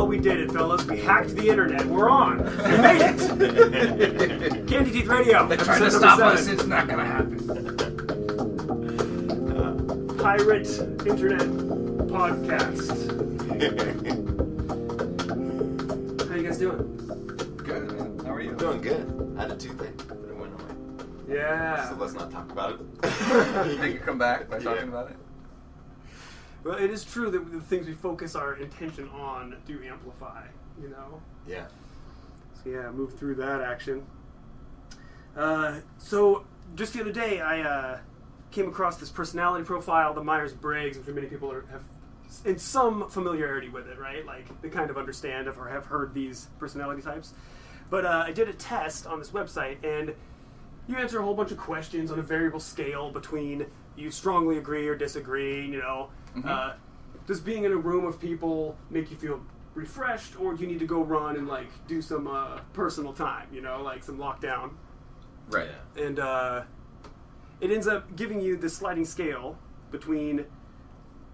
we did it, fellas. We hacked the internet. We're on. We made it. Candy Teeth Radio. They're trying to stop us. It's not going to happen. Pirate Internet Podcast. How you guys doing? Good, man. How are you? Doing good. I had a toothache, but it went away. Yeah. So let's not talk about it. You think you come back by talking about it? Well, it is true that the things we focus our intention on do amplify, you know? Yeah. So yeah, move through that action. So just the other day, I came across this personality profile, the Myers-Briggs, which many people have in some familiarity with it, right? Like, they kind of understand or have heard these personality types. But I did a test on this website, and you answer a whole bunch of questions on a variable scale between you strongly agree or disagree, you know. Mm-hmm. Does being in a room of people make you feel refreshed, or do you need to go run and, like, do some personal time, you know, like some lockdown? Right. And it ends up giving you this sliding scale between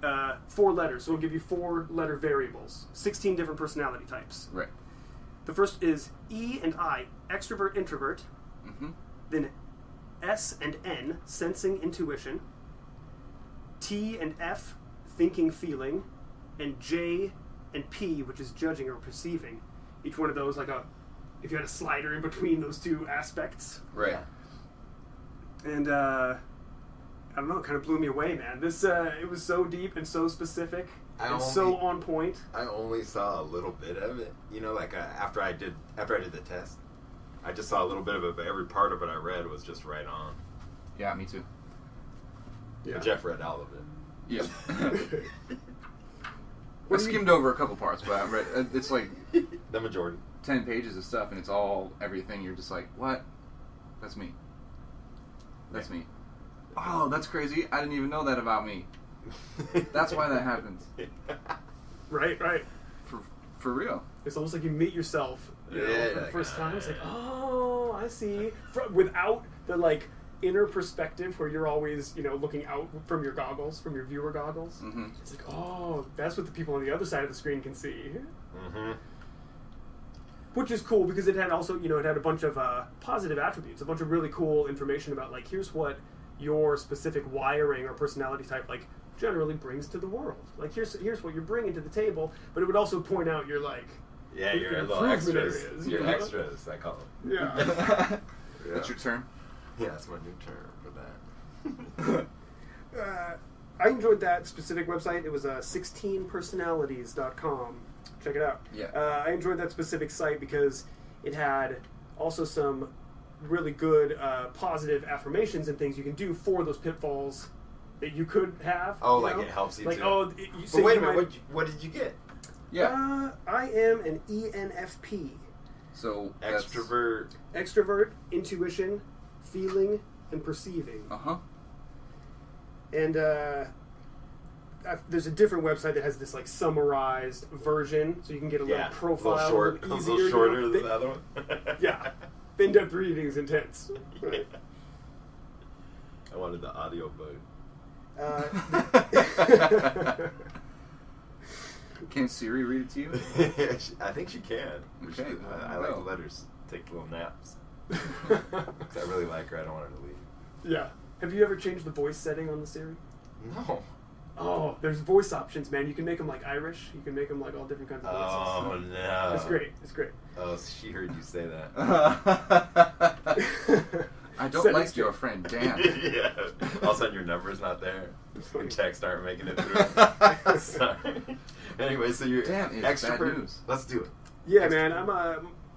4 letters. So it'll give you 4-letter variables, 16 different personality types. Right. The first is E and I, extrovert, introvert. Mm-hmm. Then S and N, sensing, intuition. T and F, thinking, feeling. And J and P, which is judging or perceiving. Each one of those, like if you had a slider in between those 2 aspects. Right. And I don't know, it kind of blew me away, man. This it was so deep and so specific and so on point. I only saw a little bit of it. You know, like after I did the test, I just saw a little bit of it, but every part of it I read was just right on. Yeah, me too. Yeah. Jeff read all of it. Yeah. I skimmed over a couple parts, but I read, it's like The majority. 10 pages of stuff, and it's all everything. You're just like, what? That's me. That's me. Oh, that's crazy. I didn't even know that about me. That's why that happens. Right. For real. It's almost like you meet yourself for the first time. It's like, oh, I see. Without the, like, inner perspective where you're always, you know, looking out from your goggles, from your viewer goggles. Mm-hmm. It's like, oh, that's what the people on the other side of the screen can see. Mm-hmm. Which is cool because it had also, you know, it had a bunch of positive attributes, a bunch of really cool information about, like, here's what your specific wiring or personality type, like, generally brings to the world. Like, here's what you're bringing to the table, but it would also point out your, like, yeah, your little extras. Your extras, I call them. Yeah. That's your term? Yeah, that's my new term for that. I enjoyed that specific website. It was 16personalities.com. Check it out. Yeah. I enjoyed that specific site because it had also some really good positive affirmations and things you can do for those pitfalls that you could have. Oh, you like know? it helps you like, too. Oh, but wait a minute, what did you get? Yeah. I am an ENFP. So Extrovert, intuition, feeling, and perceiving. Uh-huh. And there's a different website that has this, like, summarized version, so you can get a little profile. A little shorter than the other one. Yeah. In-depth reading is intense. Right. I wanted the audio book. Can Siri read it to you? I think she can. Okay. I like to let her take little naps. Because I really like her. I don't want her to leave. Yeah. Have you ever changed the voice setting on the Siri? No. Oh, there's voice options, man. You can make them, like, Irish. You can make them, like, all different kinds of voices. Oh, no. It's great. It's great. Oh, she heard you say that. I don't like your friend, Dan. Yeah. All of a sudden your number's not there. Your texts aren't making it through. Sorry. Anyway, so you're extrovert. Bad news. Let's do it. Yeah, man.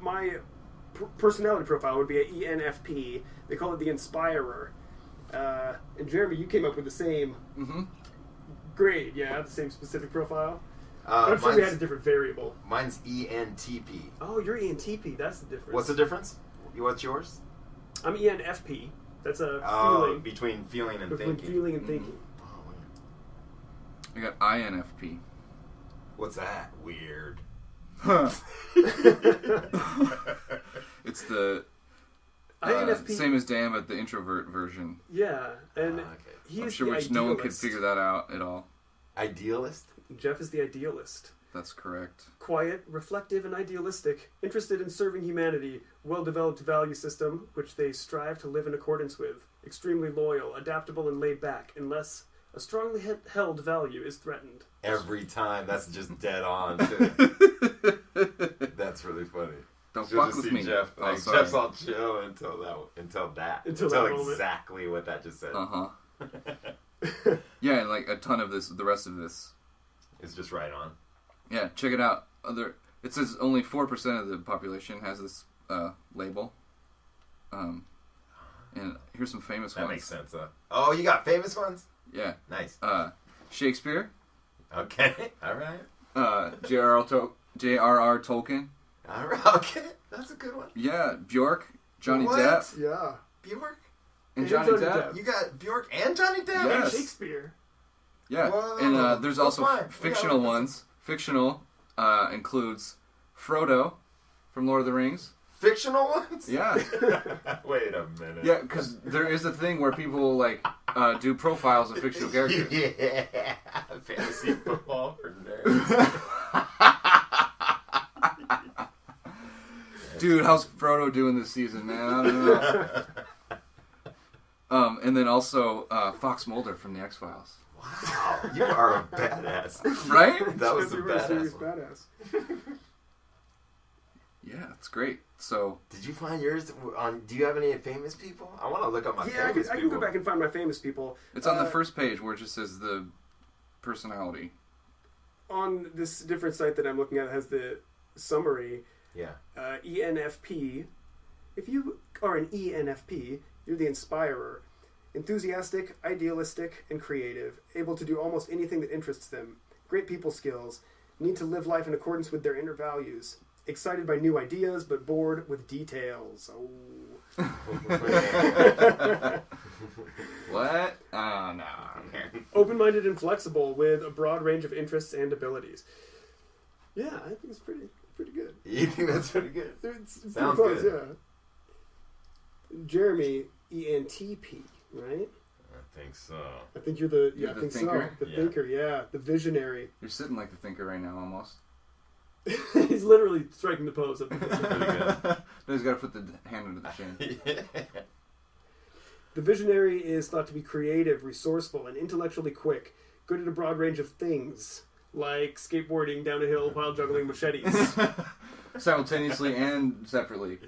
My personality profile would be an ENFP. They call it the Inspirer. And Jeremy, you came up with the same grade, yeah, the same specific profile. I'm sure we had a different variable. Mine's ENTP. Oh, you're ENTP. That's the difference. What's the difference? What's yours? I'm ENFP. That's a feeling. Between feeling and between thinking. feeling and thinking. Oh, I got INFP. What's that? Weird. It's the same as Dan, but the introvert version. Yeah, and okay. he's I'm sure the which idealist. no one could figure that out at all. Idealist? Jeff is the idealist. That's correct. Quiet, reflective, and idealistic, interested in serving humanity, well-developed value system, which they strive to live in accordance with, extremely loyal, adaptable, and laid back, unless a strongly held value is threatened. Every time. That's just dead on, too. That's really funny. Don't You'll fuck just with see me. Jeff, Oh, like, sorry. Jeff's all chill until that moment. exactly what that just said. Uh-huh. Yeah, and like a ton of this, the rest of this. It's just right on. Yeah, check it out. It says only 4% of the population has this label. And here's some famous That ones. makes sense, huh? Oh, you got famous ones? Yeah. Nice. Shakespeare. Okay. All right. J.R.R. Tolkien. All right. Okay. That's a good one. Yeah, Bjork. Johnny What? Depp. Yeah. Bjork? And And Johnny Johnny Depp. Depp. You got Bjork and Johnny Depp? Yes. And Shakespeare. Yeah. Whoa, And there's that's also fine. fictional We got ones. Fictional includes Frodo from Lord of the Rings. Fictional ones? Yeah. Wait a minute. Yeah, because there is a thing where people like do profiles of fictional characters. Yeah. Fantasy football for nerds. Dude, how's Frodo doing this season, man? I don't know. And then also Fox Mulder from the X-Files. Wow. You are a badass. Right? That was a Everybody's serious badass one. Yeah, it's great. So, Did you find yours on... Do you have any famous people? I want to look up my Yeah, famous I can people. go back and find my famous people. it's on the first page where it just says the personality. On this different site that I'm looking at, it has the summary. Yeah. ENFP. If you are an ENFP, you're the inspirer. Enthusiastic, idealistic, and creative. Able to do almost anything that interests them. Great people skills. Need to live life in accordance with their inner values. Excited by new ideas, but bored with details. Oh. What? Oh, no. Open-minded and flexible with a broad range of interests and abilities. Yeah, I think it's pretty good. You think that's pretty good? It's Sounds pretty close, good. yeah. Jeremy, ENTP, right? I think so. I think you're the You're I the think thinker? so. The Yeah. thinker, yeah. The visionary. You're sitting like the thinker right now, almost. He's literally striking the pose. Of Pretty good. No, he's got to put the hand under the chin. The visionary is thought to be creative, resourceful, and intellectually quick. Good at a broad range of things, like skateboarding down a hill while juggling machetes. Simultaneously and separately.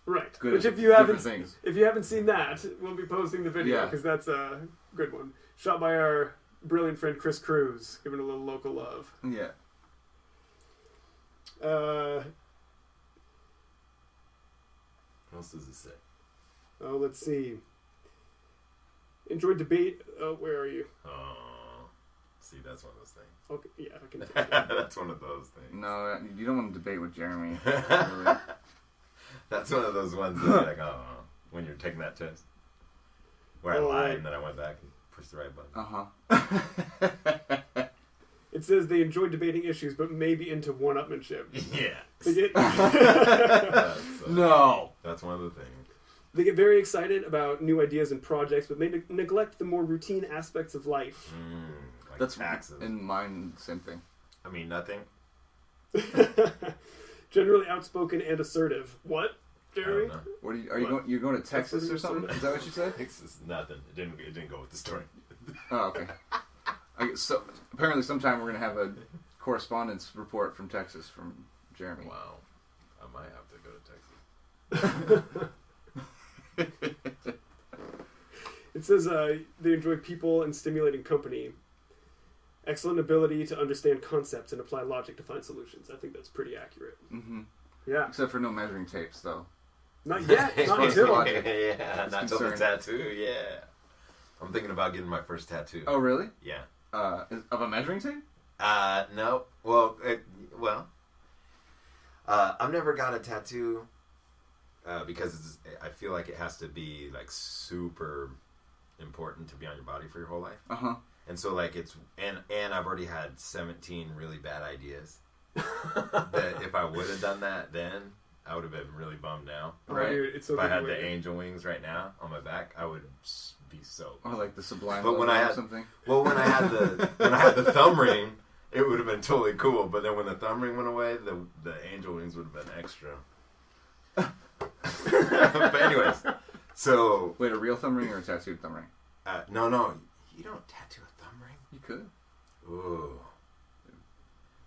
Right. Good Which at if you haven't different things. if you haven't seen that, we'll be posting the video Yeah. because that's a good one. Shot by our brilliant friend Chris Cruz, giving a little local love. Yeah. What else does it say? Oh, let's see. Enjoyed debate. Oh, where are you? Oh, see, that's one of those things. Okay, yeah, I can. That's one of those things. No, you don't want to debate with Jeremy. Really. That's one of those ones that you're like, oh, when you're taking that test. Where I Oh, lied right. and then I went back and pushed the right button. Uh-huh. It says they enjoy debating issues, but maybe into one-upmanship. Yeah. They get, No. That's one of the things. they get very excited about new ideas and projects, but may neglect the more routine aspects of life. Like That's taxes. in mine, same thing. I mean, nothing. Generally outspoken and assertive. What, I Jeremy? don't know. What are you What? you're going to Texas what or you something? said. Is that what you said? It's nothing. It didn't go with the story. Oh, okay. So apparently sometime we're going to have a correspondence report from Texas from Jeremy. Wow. I might have to go to Texas. It says they enjoy people and stimulating company. Excellent ability to understand concepts and apply logic to find solutions. I think that's pretty accurate. Mm-hmm. Yeah. Except for no measuring tapes, though. Not yet. Not far as until. logic. Yeah, It's not till the concerned. tattoo. Yeah. I'm thinking about getting my first tattoo. Oh, really? Yeah. Of a measuring tape? No. Well, I've never got a tattoo because I feel like it has to be like super important to be on your body for your whole life. Uh-huh. And so like and I've already had 17 really bad ideas that if I would have done that then I would have been really bummed now. Oh, Right. dude, it's so If I good had to the wait. angel wings right now on my back, I would be so Or like the Sublime But when logo I or had- something. Well, when I had the thumb ring, it would have been totally cool. But then when the thumb ring went away, the angel wings would have been extra. But anyways, so wait, a real thumb ring or a tattooed thumb ring? No, you don't tattoo a thumb ring. You could. Ooh,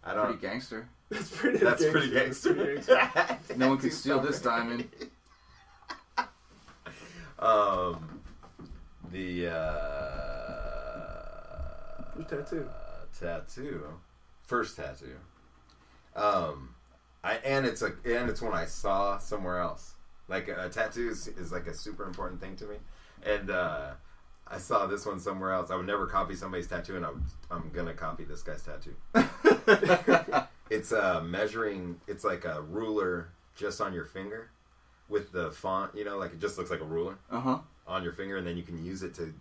I don't. Pretty gangster. That's pretty gangster. No one can steal this diamond. Your tattoo. First tattoo. It's one I saw somewhere else. Like a tattoo is like a super important thing to me, and I saw this one somewhere else. I would never copy somebody's tattoo, and I'm gonna copy this guy's tattoo. It's measuring. It's like a ruler just on your finger, with the font. Like it just looks like a ruler on your finger, and then you can use it to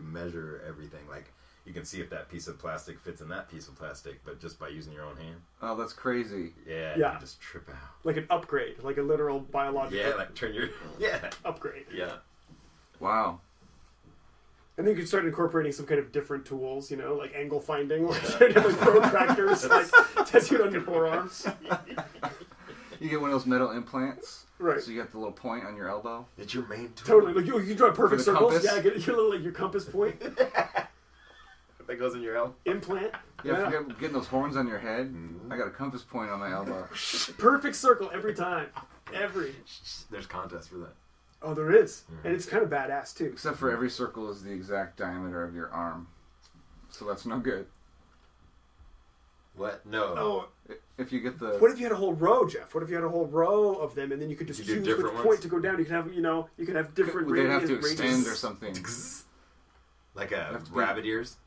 measure everything. Like you can see if that piece of plastic fits in that piece of plastic, but just by using your own hand. Oh, that's crazy. Yeah. You can just trip out. Like an upgrade, like a literal biological. Yeah, like turn your upgrade. Yeah. Wow. And then you can start incorporating some kind of different tools, like angle finding, like protractors, like tattooed on your forearms. You get one of those metal implants. Right. So you got the little point on your elbow. It's your main tool. Totally. Like you draw perfect circles. Compass? Yeah, get your little your compass point. That goes in your elbow. Implant. Yeah, forget getting those horns on your head. Mm-hmm. I got a compass point on my elbow. Perfect circle every time. There's contests for that. Oh, there is. Mm-hmm. And it's kind of badass, too. Except for every circle is the exact diameter of your arm. So that's no good. What? No. Oh. If you get the... What if you had a whole row, Jeff? What if you had a whole row of them, and then you could just choose which point to go down? You could have, you could have different... They'd have to extend or something. Like a rabbit ears?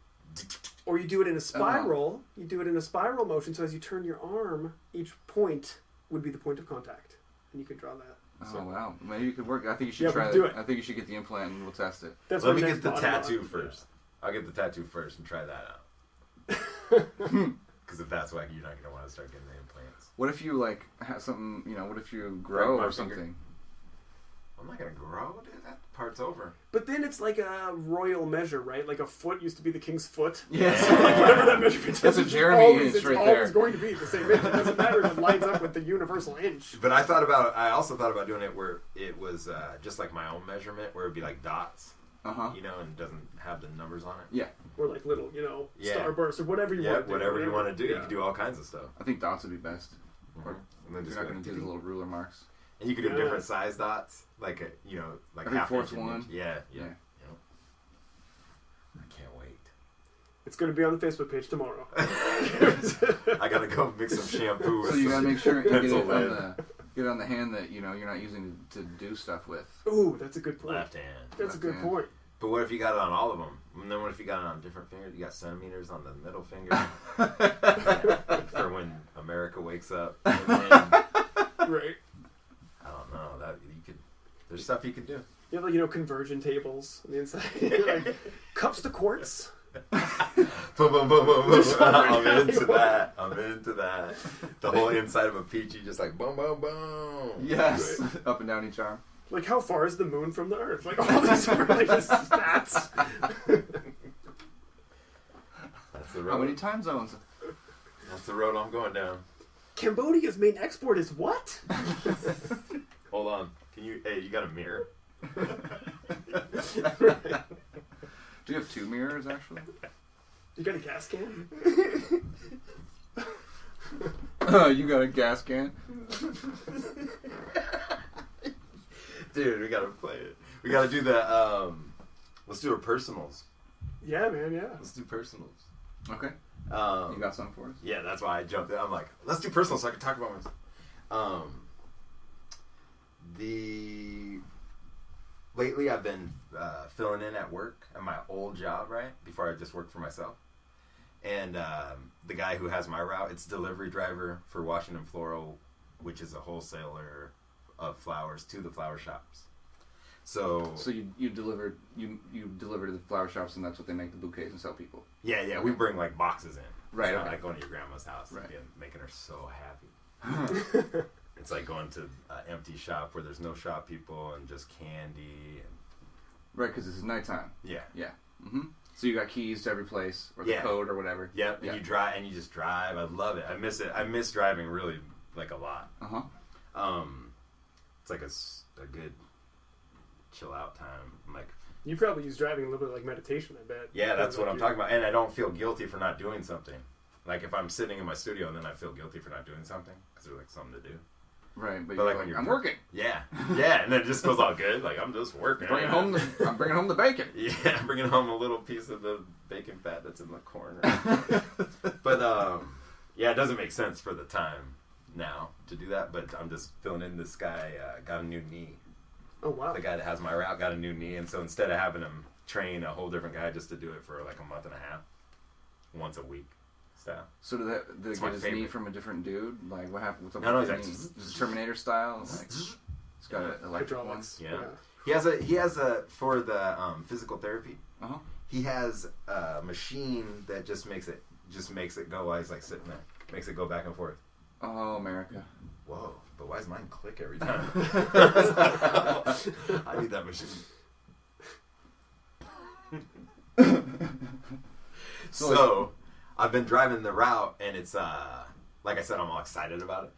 Or you do it in a spiral. You do it in a spiral motion, so as you turn your arm, each point would be the point of contact. And you could draw that. Oh, wow. Maybe you could work. I think you should try that. I think you should get the implant and we'll test it. Let me get the tattoo first. I'll get the tattoo first and try that out. Because if that's you're not going to want to start getting the implants. What if you, have something, what if you grow or something? I'm not going to grow, dude. That part's over. But then it's like a royal measure, right? Like a foot used to be the king's foot. Yeah. So whatever that measurement is. That's a Jeremy inch right there. It's always going to be the same inch. It doesn't matter if it lines up with the universal inch. But I also thought about doing it where it was just like my own measurement, where it'd be like dots. And it doesn't have the numbers on it. Yeah. Or like little, starbursts or whatever you want to do. Whatever you want to do. Yeah. You can do all kinds of stuff. I think dots would be best. Mm-hmm. And then you're not going to do the little ruler marks. And you could do different size dots, like every half fourth inch. one. Yeah. I can't wait. It's going to be on the Facebook page tomorrow. I got to go mix some shampoo. So you got to make sure you get it on the hand that you're not using to do stuff with. Ooh, that's a good point. Left hand. That's a good point. But what if you got it on all of them? And then what if you got it on different fingers? You got centimeters on the middle finger for when America wakes up. And then, right. I don't know. That you could. There's stuff you could do. You have conversion tables on the inside. Like, cups to quartz. Boom, boom, boom, boom, boom. I'm into that. The whole inside of a peachy, just like boom, boom, boom. Yes. Right. Up and down each arm. Like, how far is the moon from the Earth? Like, all these really just stats. That's the road. How many time zones? That's the road I'm going down. Cambodia's main export is what? Hold on. You got a mirror? Right. Do you have two mirrors, actually? You got a gas can? You got a gas can? Dude, we gotta play it. We gotta do the, let's do our personals. Yeah, man, yeah. Let's do personals. Okay. You got something for us? Yeah, that's why I jumped in. I'm like, let's do personals so I can talk about myself. Lately I've been filling in at work at my old job, right? Before I just worked for myself. And the guy who has my route, it's delivery driver for Washington Floral, which is a wholesaler of flowers to the flower shops. So you deliver to the flower shops, and that's what they make the bouquets and sell people. Yeah, we bring like boxes in. Right. It's okay. not like going to your grandma's house right. and making her so happy. It's like going to an empty shop where there's no shop people and just candy. Right, because this is nighttime. Yeah. Yeah. Mm-hmm. So you got keys to every place, or the code, or whatever. Yep, and you drive, and you just drive. I love it. I miss it. I miss driving really, like, a lot. It's like a good chill out time. I'm like, you probably use driving a little bit like meditation, I bet. Yeah, that's what I'm talking about. And I don't feel guilty for not doing something. Like, if I'm sitting in my studio and then I feel guilty for not doing something, because there's, like, something to do. Right, but you're like, I'm working. Yeah, and then it just goes all good. Like, I'm just working. I'm bringing home the bacon. Yeah, I'm bringing home a little piece of the bacon fat that's in the corner. But, yeah, it doesn't make sense for the time now to do that, but I'm just filling in. This guy got a new knee. Oh, wow. The guy that has my route got a new knee, and so instead of having him train a whole different guy just to do it for like a month and a half, once a week. So did he get his knee from a different dude? Like, what happened? No, he's like Terminator style. Like, he's got an electric one. Yeah. He has a for the physical therapy. He has a machine that just makes it go while he's like sitting there. Makes it go back and forth. Oh, America. Whoa! But why does mine click every time? I need that machine. So I've been driving the route, and it's like I said, I'm all excited about it.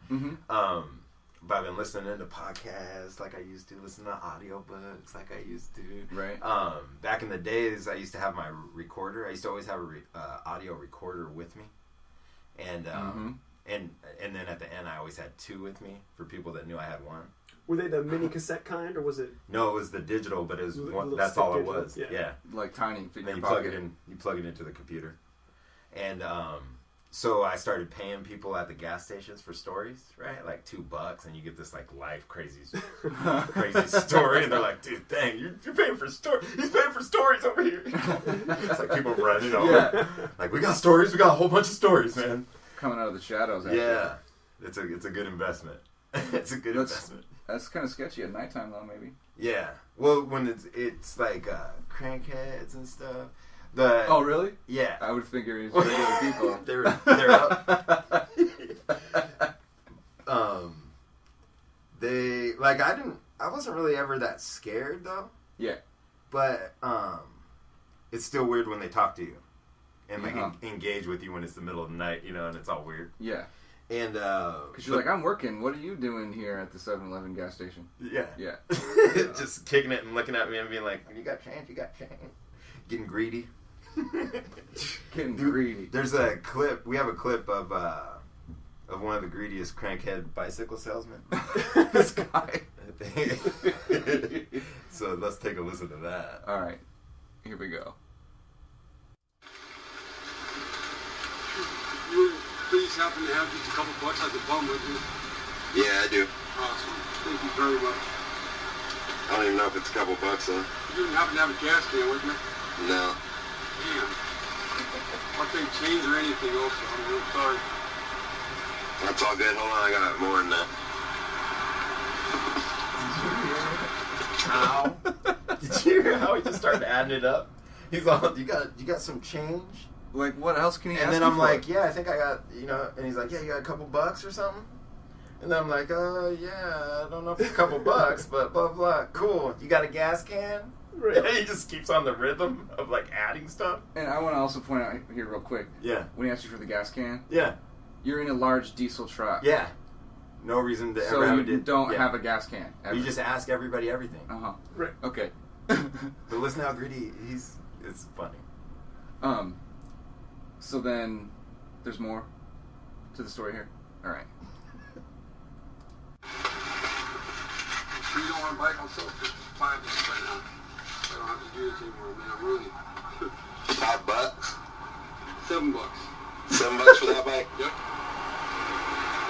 But I've been listening to podcasts like I used to, listen to audiobooks like I used to. Right. Back in the days, I used to have my recorder. I used to always have a audio recorder with me, and then at the end, I always had two with me for people that knew I had one. Were they the mini cassette kind, or was it? No, it was the digital, but it was one, that's all it was. Yeah. Like tiny. Then you plug it in. You plug it into the computer, and so I started paying people at the gas stations for stories, right? Like $2, and you get this like life crazy story, and they're like, "Dude, dang, you're paying for stories. He's paying for stories over here." It's like people running over. Yeah. Like, we got stories. We got a whole bunch of stories, man. Coming out of the shadows. Actually. Yeah, it's a good investment. It's a good investment. That's kind of sketchy at nighttime, though. Maybe. Yeah. Well, when it's like crackheads and stuff. Oh, really? Yeah. I would figure it's regular people. they're up. They like I wasn't really ever that scared though. Yeah. But it's still weird when they talk to you and like engage with you when it's the middle of the night, you know, and it's all weird. Yeah. And because you're like, I'm working. What are you doing here at the 7-Eleven gas station? Yeah. Yeah. Just kicking it and looking at me and being like, "You got change? You got change?" Getting greedy. Getting greedy. There's a clip. We have a clip of one of the greediest crankhead bicycle salesmen. This guy. So let's take a listen to that. All right, here we go. You please happen to have just a couple bucks I could bum with you? Yeah, I do. Awesome. Thank you very much. I don't even know if it's a couple bucks though. You didn't happen to have a gas can with you? No. Damn. I think change or anything also. I'm real sorry. That's all good. Hold on, I got more than that. How? Did you hear how he just started adding it up? He's all, you got some change? Like, what else can he ask? And then you I'm for? like, yeah, I think I got, you know, and he's like, yeah, you got a couple bucks or something? And then I'm like, yeah, I don't know if it's a couple bucks, but blah, blah, cool. You got a gas can? Right. And he just keeps on the rhythm of, like, adding stuff. And I want to also point out here real quick. Yeah. When he asked you for the gas can. Yeah. You're in a large diesel truck. Yeah. No reason to so ever you don't have a gas can. Ever. You just ask everybody everything. Right. Okay. But listen how greedy it's funny. So then, there's more to the story here. All right. So you don't want to bike on stuff? Just $5 right now. I don't have to do this anymore, man. I'm really. $5? $7. $7 for that bike? Yep.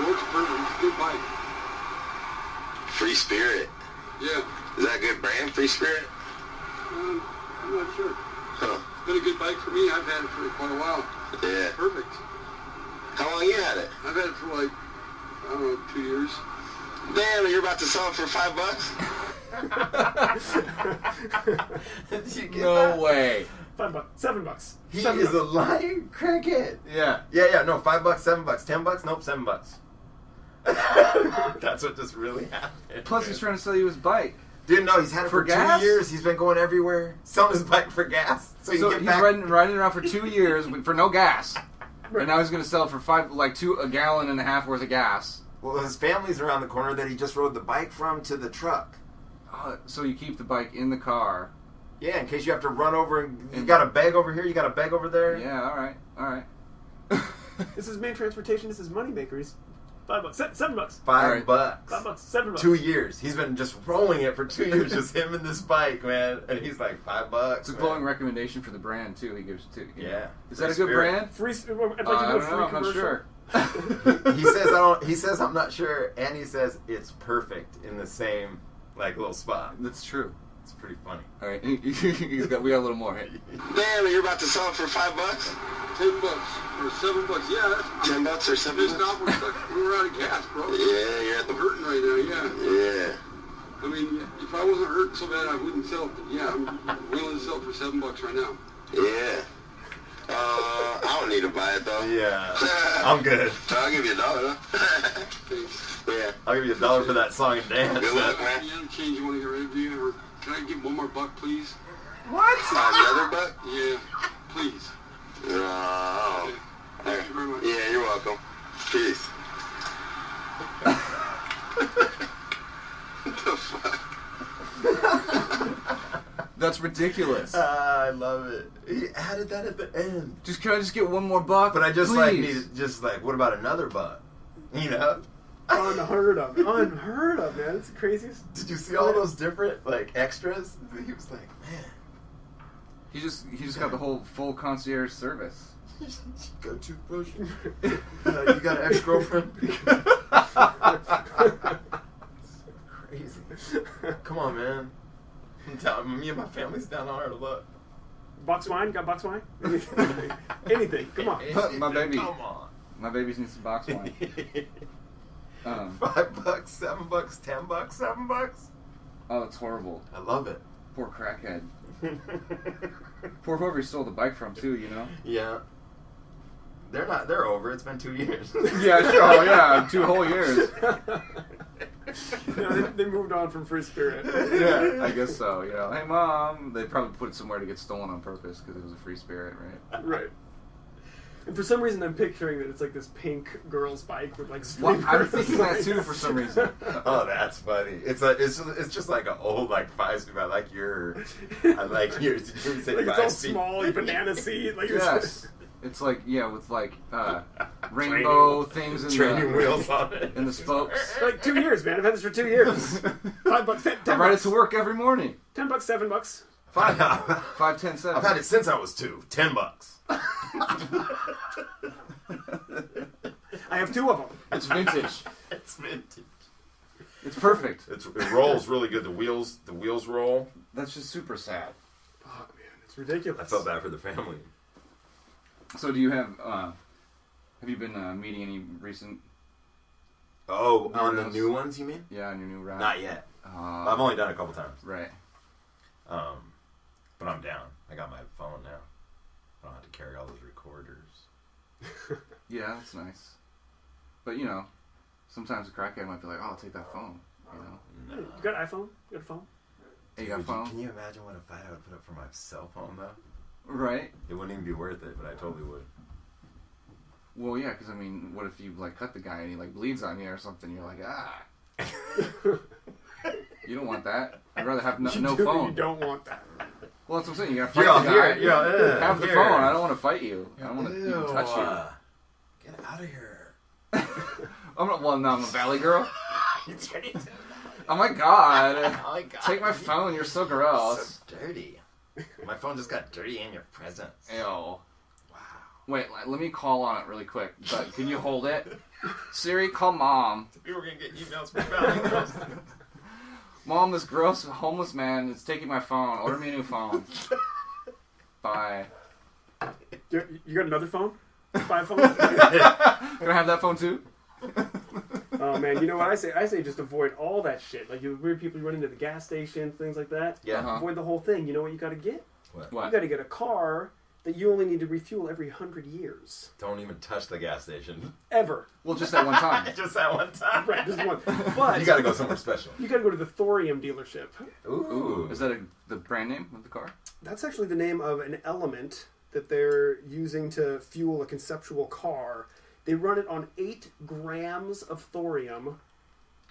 Works perfect. It's a good bike. Free Spirit. Yeah. Is that a good brand, Free Spirit? I'm not sure. Huh. It's been a good bike for me. I've had it for quite a while. Yeah. Perfect. How long you had it? I've had it for like, I don't know, 2 years. Damn, you're about to sell it for $5? Did you get No that? way. $5, $7. He $7. is a lying crackhead. Yeah. Yeah, no, $5, $7, $10, nope, $7. That's what just really happened. Plus, he's trying to sell you his bike. Dude, no, he's had it for gas? 2 years. He's been going everywhere, selling his bike for gas. So he's riding around for 2 years for no gas. Right. And now he's going to sell it for a gallon and a half worth of gas. Well, his family's around the corner that he just rode the bike from to the truck. So you keep the bike in the car. Yeah, in case you have to run over and you got a bag over here, you got a bag over there. Yeah, all right. This is main transportation. This is moneymaker. He's $5, $7. $5. Right. $5. $7. 2 years. He's been just rolling it for 2 years, just him and this bike, man. And he's like $5. It's a glowing recommendation for the brand too. He gives to. Yeah. Is that a good brand? Free. I'd like to do I a don't free know. I'm not commercial. sure. He says I'm not sure, and he says it's perfect in the same little spot. That's true. It's pretty funny. All right, we got a little more. Damn, you're about to sell it for $5? $10 or $7. Yeah, that's $10 or just $7? not. We're out of gas, bro. Yeah, you're at the. I'm hurting right now. Yeah. Yeah. I mean, if I wasn't hurting so bad, I wouldn't sell it. Yeah, I'm willing to sell it for $7 right now. Yeah. I don't need to buy it though. Yeah. I'm good. I'll give you $1. Thanks. Yeah. I'll give you $1 for that song and dance. Good luck, man. You have change you want to get rid of you? Or can I get one more buck, please? What? Another buck? Yeah, please. Oh. Thank you very much. Yeah, you're welcome. Peace. What the fuck? That's ridiculous. I love it. He added that at the end. Can I just get one more buck? But I just Please. what about another buck? You know? Unheard of. Unheard of, man. It's the craziest. Did you see all those different extras? He was like, man. He just got the whole full concierge service. Go toothbrush. You got an ex-girlfriend? Crazy. Come on, man. Me and my family's down on our luck. Box wine? Got box wine? Anything. Come on. My baby. Come on. My babies need some box wine. $5, $7, $10, $7. Oh, it's horrible. I love it. Poor crackhead. Poor whoever he stole the bike from too. You know. Yeah. They're over. It's been 2 years. Yeah, sure. Oh, yeah, 2 whole years. They moved on from Free Spirit. Yeah, I guess so. You know, hey mom, they probably put it somewhere to get stolen on purpose because it was a free spirit, right? Right. And for some reason, I'm picturing that it's like this pink girl's bike with like Well, I'm streamers. thinking that too for some reason. Oh, that's funny. It's just like an old 5-speed. I like your. Did you say Like it's all 5-speed? small, like banana seed. Like Yes, it's like with rainbow things in training the wheels on it. in the spokes. like 2 years, man. I've had this for 2 years. $5, $10. I ride it to work every morning. $10, $7. $5. 5, 10, 7. I've had it since I was 2. $10. I have 2 of them. It's vintage. It's vintage. It's perfect. It rolls really good. The wheels roll. That's just super sad. Fuck, man, it's ridiculous. I felt bad for the family. So do you have you been meeting any recent? Oh, New on the ones? new ones, you mean? Yeah, on your new route. Not yet. I've only done it a couple times. Right. But I'm down. I got my phone now. I don't have to carry all those recorders. Yeah, that's nice. But sometimes a crackhead might be like, "Oh, I'll take that phone." No. You got an iPhone? You got a phone? Hey, you got a phone? Can you imagine what a fight I would put up for my cell phone, though? Right. It wouldn't even be worth it, but I totally would. Well, yeah, because what if you cut the guy and he bleeds on you or something? You're like, ah. You don't want that. I'd rather have no phone. You don't want that. Well, that's what I'm saying. You gotta fight the guy. Have the here. phone. I don't want to fight you. I don't want to even touch you. Get out of here. I'm not. Well, no, I'm a valley girl. It's dirty. Oh my god. Oh my god. Take my phone. You're so gross. So dirty. My phone just got dirty in your presence. Ew. Wow. Wait, let me call on it really quick. But can you hold it? Siri, call mom. We were gonna get emails from Valley Girls. Mom, this gross homeless man is taking my phone. Order me a new phone. Bye. You got another phone? 5 phones? Can I have that phone too? Oh man, you know what I say? I say just avoid all that shit. Like weird people you run into the gas station, things like that. Yeah. Uh-huh. Avoid the whole thing. You know what you got to get? What? You What? got to get a car that you only need to refuel every 100 years. Don't even touch the gas station. Ever. Well, just that one time. Just that one time. Right, just one. But You gotta go somewhere special. you gotta go to the thorium dealership. Ooh. Is that the brand name of the car? That's actually the name of an element that they're using to fuel a conceptual car. They run it on 8 grams of thorium,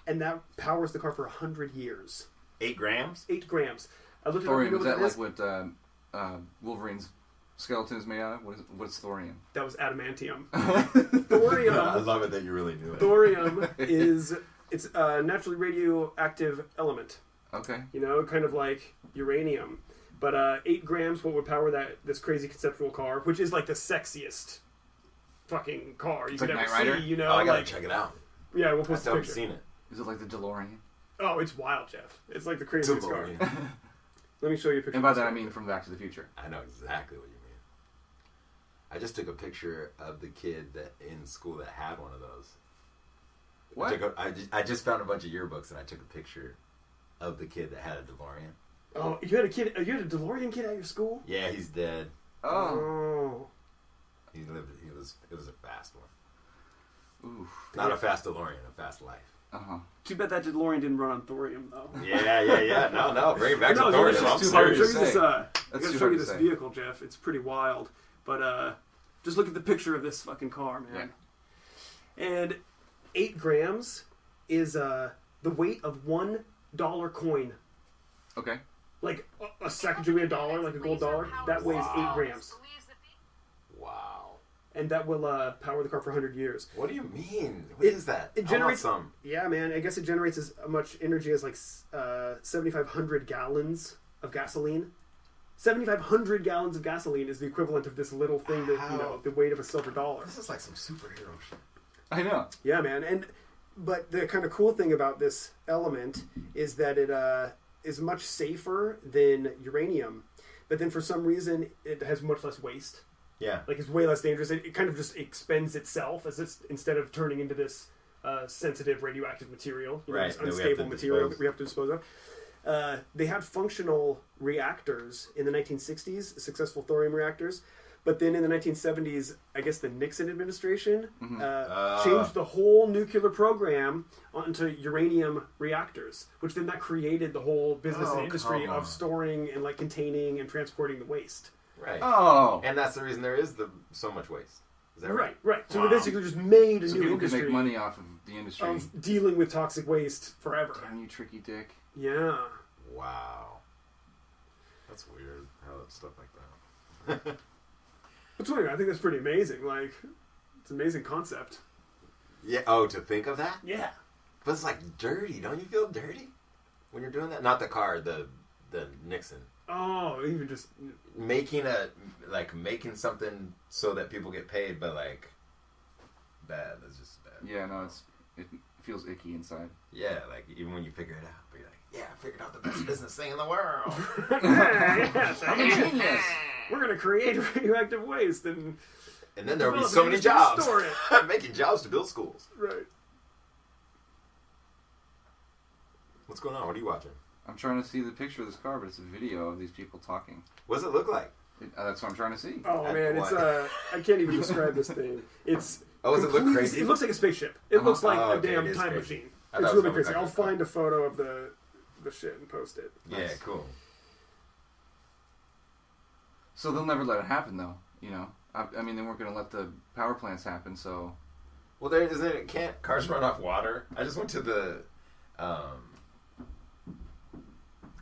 and that powers the car for 100 years. 8 grams? 8 grams. I looked at Thorium, it. is that like what Wolverine's skeleton is made out of? What's thorium? That was adamantium. I Thorium. love it that you really knew it. Thorium it's a naturally radioactive element. Okay. You know, kind of like uranium. But 8 grams, what would power this crazy conceptual car, which is like the sexiest fucking car you It's could like ever Knight Rider? see. You know, Oh, I gotta like, check it out. yeah, we'll I've post a never picture. seen it. Is it like the DeLorean? Oh, it's wild, Jeff. It's like the craziest car. DeLorean. Let me show you a picture. And by that I mean from Back to the Future. I know exactly what you mean. I just took a picture of the kid that in school that had one of those. What? I just found a bunch of yearbooks and I took a picture of the kid that had a DeLorean. Oh, you had a kid. You had a DeLorean kid at your school? Yeah, he's dead. Oh. Oh. He lived. It was a fast one. Ooh. Not a fast DeLorean, a fast life. Uh-huh. Too bad that DeLorean didn't run on thorium, though. Yeah. No. Bring it back to No, thorium. it's I'm too hard to show serious. you this. I That's gotta too show hard you to this say. vehicle, Jeff. It's pretty wild. But just look at the picture of this fucking car, man. Yeah. And 8 grams is the weight of $1 coin. Okay. Like a secondary dollar, like a gold dollar. That weighs 8 grams, Wow. and that will power the car for 100 years. What do you mean? What is that? It I want generates some. Yeah, man. I guess it generates as much energy as like 7,500 gallons of gasoline. 7,500 gallons of gasoline is the equivalent of this little thing that the weight of a silver dollar. This is like some superhero shit. I know. Yeah, man. But the kind of cool thing about this element is that it is much safer than uranium, but then for some reason it has much less waste. Yeah. Like it's way less dangerous. It kind of just expends itself instead of turning into this sensitive radioactive material, Right, this that we have unstable to material dispose. that we have to dispose of. They had functional reactors in the 1960s, successful thorium reactors. But then in the 1970s, I guess the Nixon administration changed the whole nuclear program onto uranium reactors, which then that created the whole business and industry come on. of storing and like containing and transporting the waste. Right. Oh. And that's the reason there is so much waste. Is that right? Right. So Wow. we basically just made a So new people can industry make money off of the industry. of dealing with toxic waste forever. Damn you, tricky dick. Yeah. Wow. That's weird. How stuff like that. But anyway, I think that's pretty amazing. Like, it's an amazing concept. Yeah. Oh, to think of that? Yeah. But it's like dirty. Don't you feel dirty when you're doing that? Not the car, the Nixon. Oh, even just Making something so that people get paid, but like bad. That's just bad. Yeah, no, it feels icky inside. Yeah, like even when you figure it out, but you're like, yeah, I figured out the best business thing in the world. yes, I'm a genius. we're gonna create radioactive waste and And then there'll be develop so an many industry to jobs. store it. Making jobs to build schools. Right. What's going on? What are you watching? I'm trying to see the picture of this car, but it's a video of these people talking. What does it look like? That's what I'm trying to see. Oh man, it's What? I can't even describe this thing. It's Oh, does it look completely- crazy? It looks like a spaceship. It looks like Oh, a okay, damn it is time crazy. machine. I thought It's it was really something crazy. I'll like find a photo of the shit and post it. Yeah, Nice. cool. So they'll never let it happen, though. You know, I mean, they weren't going to let the power plants happen. So Well, there isn't it. Can't cars run off water? I just went to the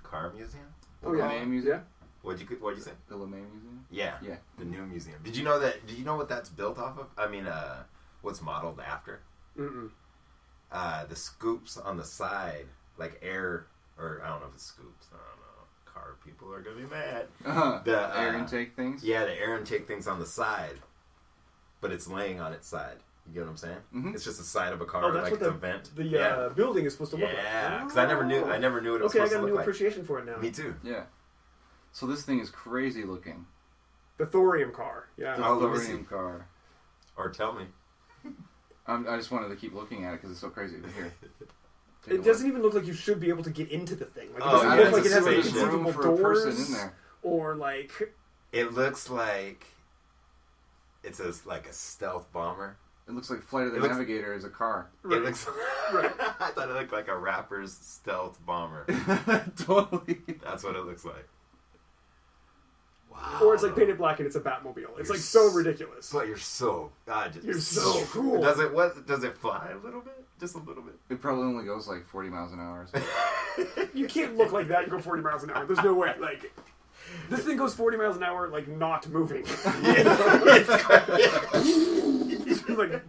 car museum. Oh yeah, LeMay Museum? yeah. What'd you say? The LeMay Museum. Yeah, Yeah. the new museum. Did you know that? Did you know what that's built off of? I mean, what's modeled after? Mm-mm. The scoops on the side, like air, or I don't know if it's scoops. I don't know. Car people are gonna be mad. The Air intake things. Yeah, the air intake thing's on the side, but it's laying on its side. You get what I'm saying? Mhm. It's just the side of a car, Oh, that's like what it's a vent. the yeah, building is supposed to look like. yeah. Because I never knew what it was Okay, I supposed got to a look new like. appreciation for it now. Me too. Yeah. So this thing is crazy looking. The thorium car. Yeah. The Oh, let me thorium see. car. Or tell me. I just wanted to keep looking at it because it's so crazy. But here. Take a It doesn't even look like you should be able to get into the thing. Like, it Oh, doesn't yeah, look it's like a it has like spaceship. conceivable Room for a person doors in there. or like It looks like it's like a stealth bomber. It looks like Flight of the Navigator is a car. Right. It looks. Right. I thought it looked like a rapper's stealth bomber. Totally. That's what it looks like. Wow. Or it's like painted black and it's a Batmobile. It's like so ridiculous. But you're so You're so cool. Does it fly a little bit? Just a little bit. It probably only goes like 40 miles an hour. So. You can't look like that and go 40 miles an hour. There's no way. Like, this thing goes 40 miles an hour, like, not moving. It's like,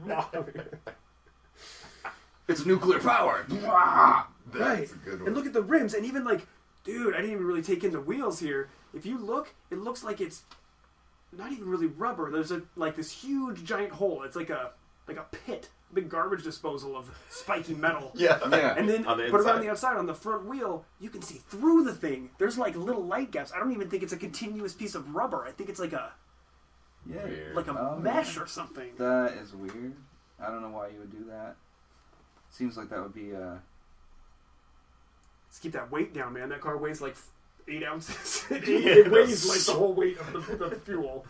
It's nuclear powered. right. That's a good one. And look at the rims, and even like, dude, I didn't even really take in the wheels here. If you look, it looks like it's not even really rubber. There's like this huge giant hole. It's like a pit, a big garbage disposal of spiky metal. Yeah. And then, On the but around inside. the outside, on the front wheel, you can see through the thing. There's like little light gaps. I don't even think it's a continuous piece of rubber. I think it's like a Weird. mesh or something. That is weird. I don't know why you would do that. Seems like that would be Let's keep that weight down, man. That car weighs like 8 ounces. It weighs like the whole weight of the fuel.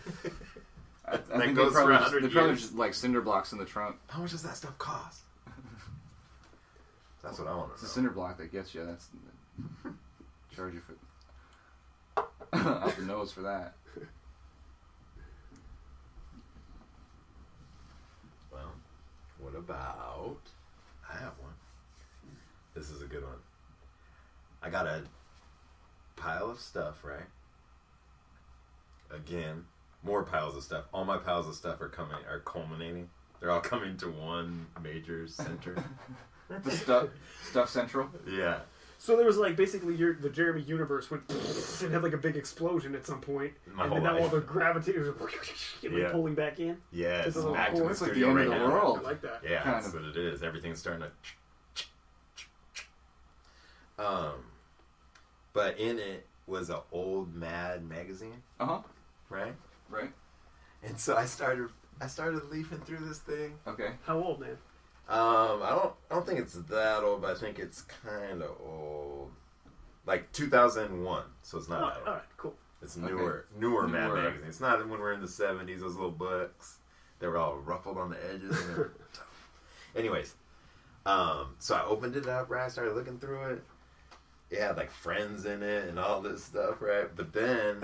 I That think goes for 100 they probably years. just like cinder blocks in the trunk. How much does that stuff cost? That's what I want It's to a know. cinder block that gets you. That's charge you for out the nose for that. Well, what about... I have one. This is a good one. I got a pile of stuff, right? Again, more piles of stuff. All my piles of stuff are culminating. They're all coming to one major center. The stuff central. Yeah. So there was like basically the Jeremy universe went and had like a big explosion at some point, My and whole then now all life. the gravity was like Yeah. pulling back in. Yeah, it's It's a little back to the core. It's like the studio end right of the now. world. I like that. Yeah, Kind that's of. what it is. Everything's starting to... But in it was an old Mad magazine, Uh-huh. right? Right. And so I started leafing through this thing. Okay. How old, man? I don't think it's that old, but I think it's kind of old. Like 2001, so it's not that old. All right, cool. It's Okay. newer Mad Newer. magazine. It's not when we're in the 70s, those little books. They were all ruffled on the edges. And they were tough. Anyways, so I opened it up, right? I started looking through it. It had like friends in it and all this stuff, right? But then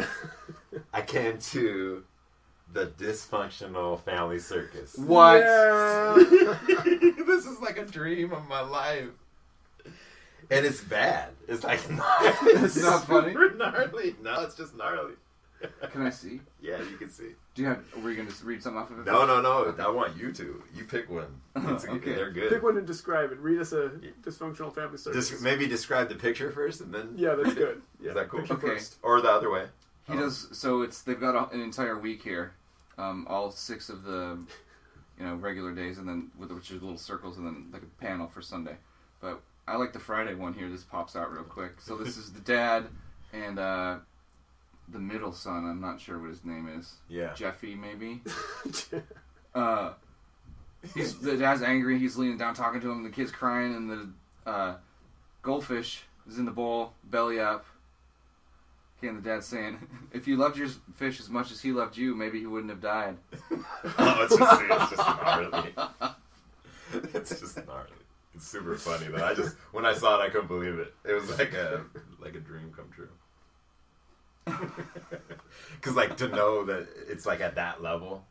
I came to the dysfunctional family circus. What? Yeah. This is like a dream of my life. And it's bad. It's like It's not funny? super gnarly. No, it's just gnarly. Can I see? Yeah, you can see. Were you going to read something off of it? No. I want you to. You pick one. Okay. They're good. Pick one and describe it. Read us a dysfunctional family circus. Maybe describe the picture first, and then. Yeah, that's good. Yeah, Is that cool? picture Okay. first. Or the other way. He does. So they've got an entire week here, all 6 of the, regular days, and then which are little circles, and then like a panel for Sunday. But I like the Friday one here. This pops out real quick. So this is the dad and the middle son. I'm not sure what his name is. Yeah. Jeffy, maybe. The dad's angry. He's leaning down talking to him. The kid's crying, and the goldfish is in the bowl, belly up. Okay, and the dad's saying, "If you loved your fish as much as he loved you, maybe he wouldn't have died." Oh, it's just gnarly. It's just gnarly. It's super funny though. When I saw it, I couldn't believe it. It was like a dream come true. Because like to know that it's like at that level.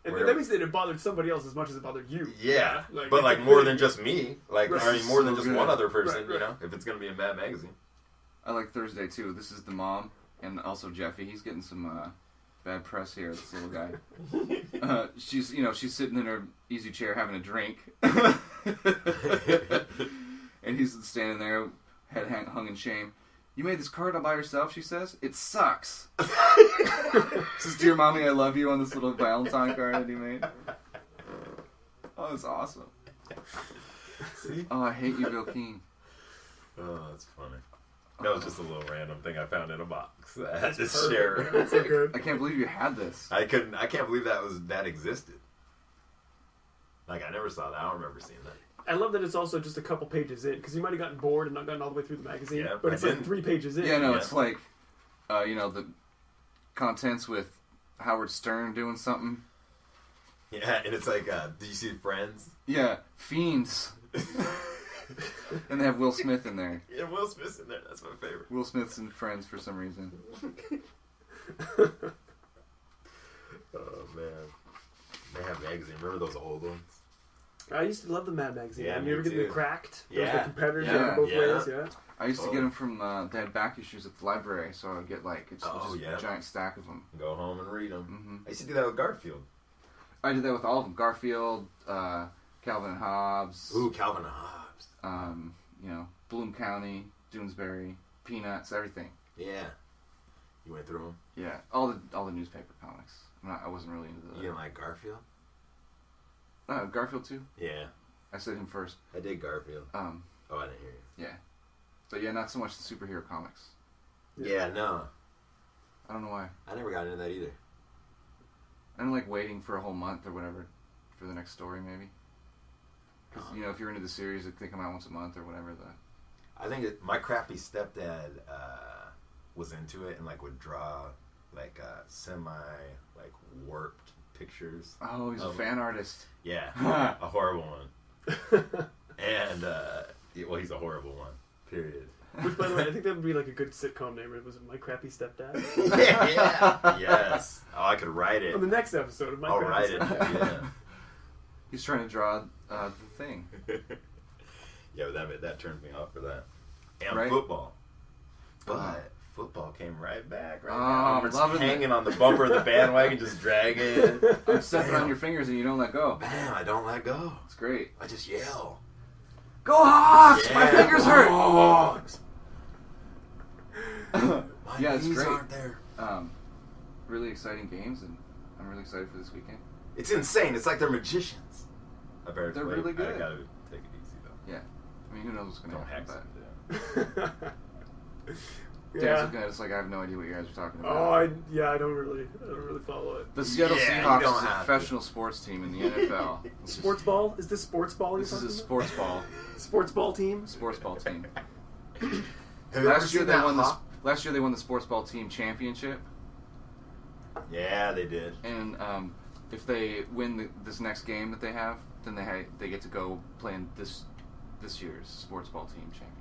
And where- that means that it bothered somebody else as much as it bothered you. Yeah, Like, but it's like a more thing. than just me. Like Right. I mean, more than So just good. one other person. Right, right. You know, if it's gonna be a Mad magazine. I like Thursday too. This is the mom and also Jeffy. He's getting some bad press here. This little guy. She's sitting in her easy chair having a drink, and he's standing there, head hung in shame. "You made this card all by yourself," she says. "It sucks." Says, "Dear mommy, I love you" on this little Valentine card that he made. Oh, it's awesome. See? Oh, I hate you, Bill Keane. Oh, that's funny. That was just a little random thing I found in a box that I had to share. That's so good. I can't believe you had this. I can't believe that existed. Like I never saw that. I don't remember seeing that. I love that it's also just a couple pages in, because you might have gotten bored and not gotten all the way through the magazine. Yeah, but I it's like didn't. 3 pages in. Yeah, no, Yeah. it's like, the contents with Howard Stern doing something. Yeah, and it's like, do you see Friends? Yeah, Fiends. And they have Will Smith in there. Yeah, Will Smith's in there. That's my favorite. Will Smith's in Friends for some reason. Oh, man. They have magazines. Remember those old ones? I used to love the Mad magazine. Yeah, you me ever get too. them cracked? Yeah. The competitors Yeah. both Yeah. ways, yeah. I used to get them from, they had back issues at the library, so I would get like, it's Oh, just yeah. a giant stack of them. Go home and read them. Mm-hmm. I used to do that with Garfield. I did that with all of them. Garfield, Calvin and Hobbes. Ooh, Calvin and Hobbes. You know, Bloom County, Doonesbury, Peanuts, everything. Yeah. You went through them? Yeah, all the newspaper comics. I wasn't really into You didn't like Garfield? Garfield too. Yeah. I said him first. I did Garfield. Oh, I didn't hear you. yeah, but yeah, not so much the superhero comics. Yeah, no. I don't know why. I never got into that either. I don't like waiting for a whole month or whatever for the next story, maybe. Because you know, if you're into the series, they come out once a month or whatever. I think my crappy stepdad was into it and like would draw like semi like warped pictures. Oh, he's a of- fan artist. Yeah, a horrible one. And well, he's a horrible one. Period. Which, by the way, I think that would be like a good sitcom name. Was it My Crappy Stepdad? Yeah. Yes. Oh, I could write it. On the next episode of My I'll Crappy write it. Stepdad. Yeah. He's trying to draw the thing. Yeah, but that turned me off for that. And Right. football. But Uh-huh. football came right back right Oh, now. We're I'm loving just hanging on the bumper of the bandwagon, just dragging. I'm stepping Bam. on your fingers and you don't let go. Bam, I don't let go. It's great. I just yell. Go Hawks! My Yeah, fingers hurt. Dogs. My Yeah, it's knees great. aren't there. Really exciting games, and I'm really excited for this weekend. It's insane. It's like they're magicians. I better They're wait. really good. I gotta take it easy though. Yeah, I mean, who knows what's going to Don't happen? hack But something. Dan's Yeah. looking at us like I have no idea what you guys are talking Oh, about. I don't really follow it. The Seattle Yeah, you Seahawks don't is a have to. professional sports team in the NFL. Sports ball? Is this sports ball? This is a about? sports ball Sports ball team. sports ball team. Have you ever Last year seen they that won hop? Last year they won the sports ball team championship, Yeah, they did. and if they win this next game that they have, then they get to go play in this year's sports ball team championship.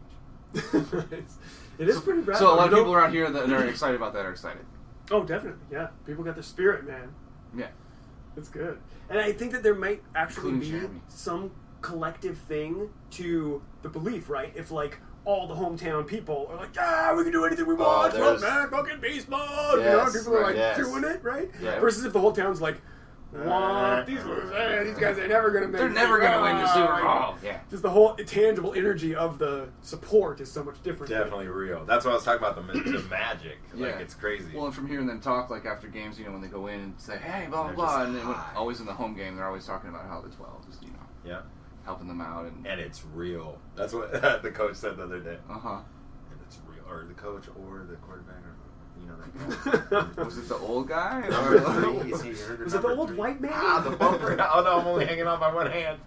It is pretty rad. So a lot of You people don't- around here that are excited about that are excited. Oh, definitely. Yeah, people got their spirit, man. Yeah. That's good. And I think that there might actually Including be Jeremy. some collective thing to the belief, right? If like all the hometown people are like, yeah, we can do anything we want. there's- Well, man, fucking baseball. Yes, People are like right, yes. doing it, right? Yeah. Versus if the whole town's like, what? These guys are never gonna make. They're it. never going to win the Super Ah, Bowl. Yeah. Just the whole tangible energy of the support is so much different. Definitely real. That's what I was talking about, the magic. Like, Yeah. it's crazy. Well, and from hearing them talk, like after games, you know, when they go in and say, "Hey, blah blah They're blah," just and then high. always in the home game, they're always talking about how the 12 is, you know, Yeah. helping them out and And it's real. That's what the coach said the other day. And it's real. Or the coach or the quarterback or, you know, that guy. Was it the old guy? Number Or- 3. Is he hurt or Was it the number old 3? white man? Ah, the bumper. Oh, no, I'm only hanging on by one hand.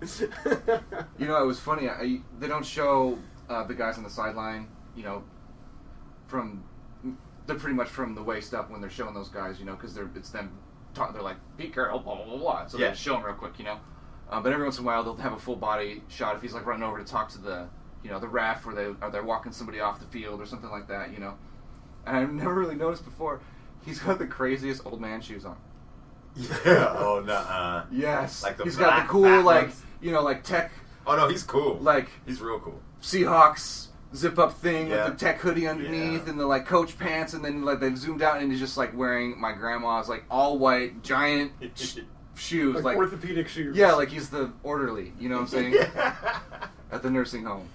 You know, it was funny. They don't show the guys on the sideline. You know, they're pretty much from the waist up when they're showing those guys. You know, because it's them. They're like, "Be careful," blah blah blah blah. So Yeah. they show them real quick. You know, but every once in a while they'll have a full body shot if he's like running over to talk to the the ref, or they're walking somebody off the field or something like that. You know, and I've never really noticed before. He's got the craziest old man shoes on. Yeah. Oh, no. Yes, Like the he's got black, the cool fat like ones? like tech Oh, no, he's cool. like He's real cool. Seahawks zip up thing Yeah. with the tech hoodie underneath Yeah. and the like coach pants, and then like they've zoomed out and he's just like wearing my grandma's like all white giant shoes, like orthopedic shoes. yeah, like he's the orderly. You know what I'm saying? Yeah. At the nursing home.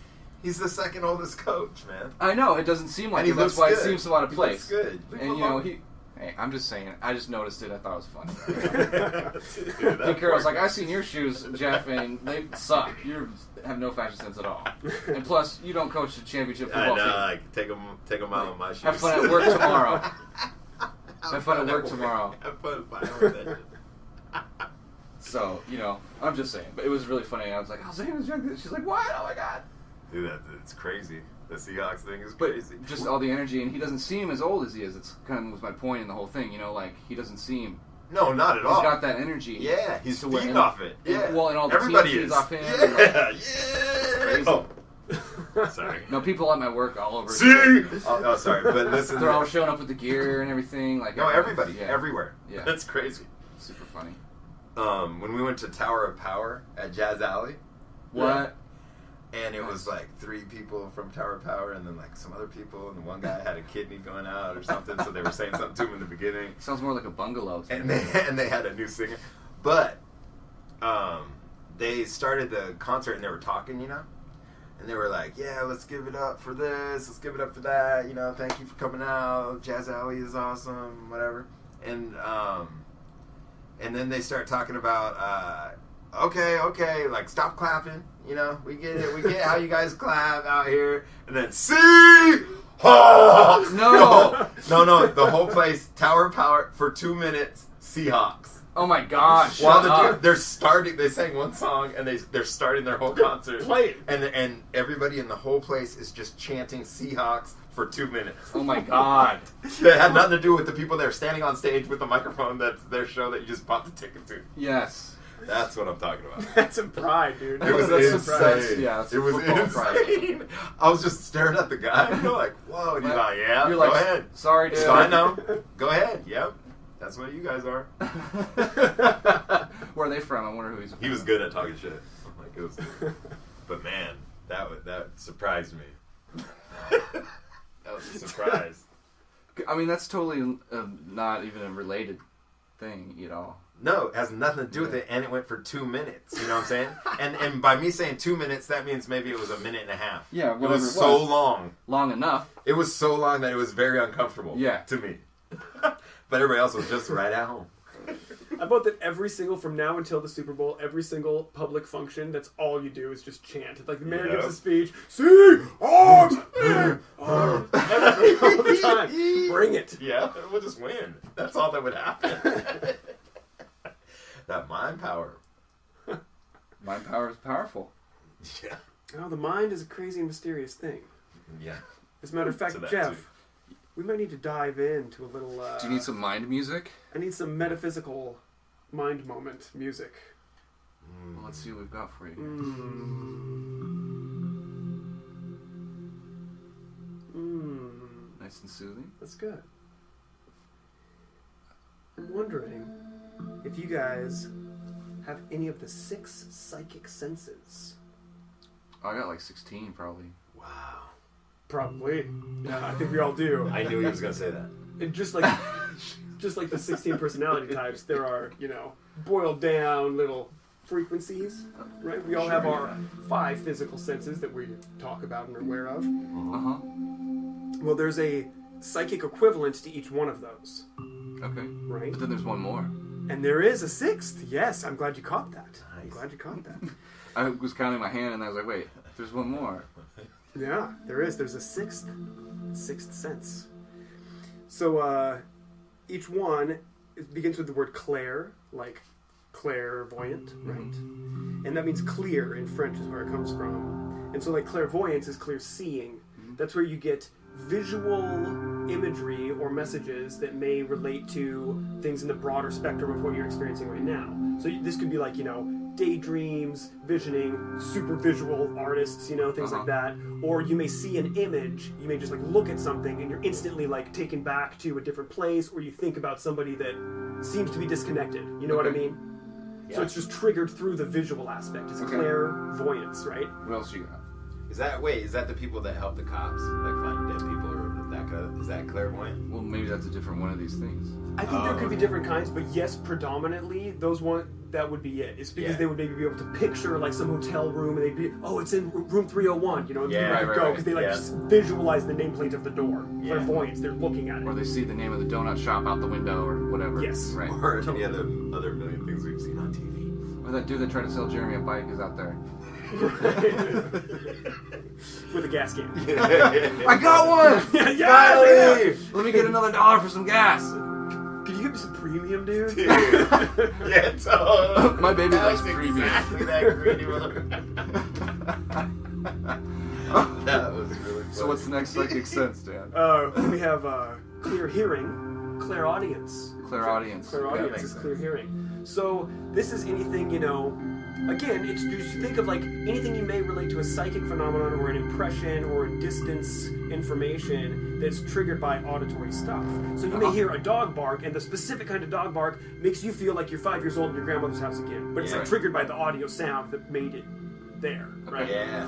He's the second oldest coach, man. I know it doesn't seem like And he it. That's looks why good. it seems so out of He place. looks good. And you know he. Hey, I'm just saying. I just noticed it. I thought it was funny. Dude, And Carol's like, I seen your shoes, Jeff, and they suck. You have no fashion sense at all. And plus, you don't coach the championship I football know. team. Like, take them out of my shoes. Have fun at work tomorrow. Have fun at work tomorrow. Have fun with that shit. So, I'm just saying. But it was really funny. I was like, oh, Zane was young. She's like, what? Oh my god. Dude, it's crazy. The Seahawks thing is But crazy. just all the energy, and he doesn't seem as old as he is. It's kind of was my point in the whole thing. You know, like he doesn't seem. No, not at He's all. got that energy. Yeah, he's to where- feeding off it. Yeah. Well, and all the everybody team is. feeds off him. Yeah, and, like, yeah. crazy. Oh, sorry. no, people at my work all over. See? Oh, sorry, but listen. They're all showing up with the gear and everything. Like No, everybody, yeah. everywhere. Yeah. That's crazy. Super funny. When we went to Tower of Power at Jazz Alley, What? and it was like 3 people from Tower of Power, and then like some other people, and the one guy had a kidney going out or something, so they were saying something to him in the beginning. Sounds more like a bungalow. And they had a new singer, but they started the concert and they were talking, you know, and they were like, "Yeah, let's give it up for this, let's give it up for that, you know, thank you for coming out. Jazz Alley is awesome, whatever." And then they start talking about, okay, like stop clapping, you know, we get it, we get how you guys clap out here, and then Seahawks. No, the whole place, Tower of Power for 2 minutes, Seahawks. Oh my gosh! While shut up. they sang one song and they're starting their whole concert. Play it. And everybody in the whole place is just chanting Seahawks for 2 minutes. Oh my god! It had nothing to do with the people that are standing on stage with the microphone. That's their show that you just bought the ticket to. Yes. That's what I'm talking about. That's some pride, dude. It was That's insane. that's It was football pride. insane. I was just staring at the guy. And you're like, whoa. And he's like, yeah, You're go like, ahead. Sorry, dude. So I know. Go ahead. Yep. That's what you guys are. Where are they from? I wonder who he's from. He was good at talking shit. Like, it was, but man, that surprised me. That was a surprise. I mean, that's totally not even a related thing, you know. No, it has nothing to do with it, and it went for 2 minutes. You know what I'm saying? And by me saying 2 minutes, that means maybe it was a minute and a half. Yeah, it whatever was so long. Long enough. It was so long that it was very uncomfortable. Yeah. To me. But everybody else was just right at home. I vote that every single, from now until the Super Bowl, every single public function, that's all you do is just chant. It's like the mayor gives a speech, Seahawks! All the time. Bring it. Yeah, we'll just win. That's all that would happen. That mind power. Mind power is powerful. Yeah. Oh, the mind is a crazy and mysterious thing. Yeah. As a matter of fact, So that Jeff, too. we might need to dive into a little... Do you need some mind music? I need some metaphysical mind moment music. Well, let's see what we've got for you. Nice and soothing. That's good. I'm wondering if you guys have any of the 6 psychic senses. Oh, I got like 16 probably. Wow. Probably. Yeah, I think we all do. I knew he was going to say that. And just like the 16 personality types, there are, boiled down little frequencies, right? We all have our 5 physical senses that we talk about and are aware of. Uh-huh. Well, there's a psychic equivalent to each one of those, Okay. right? But then there's one more. And there is a 6th. Yes, I'm glad you caught that. I'm Nice. glad you caught that. I was counting my hand and I was like, wait, there's one more. Yeah, there is. There's a sixth sense. So each one begins with the word clair, like clairvoyant, right? And that means clear in French is where it comes from. And so like clairvoyance is clear seeing. That's where you get visual imagery or messages that may relate to things in the broader spectrum of what you're experiencing right now. So this could be like, daydreams, visioning, super visual artists, things like that. Or you may see an image, you may just look at something and you're instantly taken back to a different place, or you think about somebody that seems to be disconnected. You know what I mean? Yeah. So it's just triggered through the visual aspect. It's clairvoyance, right? What else you got? Is that the people that help the cops, find dead people, or is that clairvoyant? Well, maybe that's a different one of these things. I think there could be different kinds, but yes, predominantly that would be it. It's because they would maybe be able to picture some hotel room, and they'd be, it's in room 301, and people would go because they just visualize the nameplate of the door. Clairvoyance, they're looking at it. Or they see the name of the donut shop out the window or whatever. Yes. Right. Or any other million things we've seen on TV. Or that dude that tried to sell Jeremy a bike is out there. With a gas can. I got one! Finally! Let me get another $1 for some gas. Could you give me some premium, dude? My baby likes premium. Exactly that greedy one. That was really funny. So what's the next psychic sense, Dan? We have clear hearing, clairaudience. Clairaudience. Clairaudience is clear hearing. So this is anything, you know, again, it's just think of like anything you may relate to a psychic phenomenon or an impression or a distance information that's triggered by auditory stuff. So you may hear a dog bark, and the specific kind of dog bark makes you feel like you're 5 years old in your grandmother's house again. But it's like triggered by the audio sound that made it there, right? Yeah.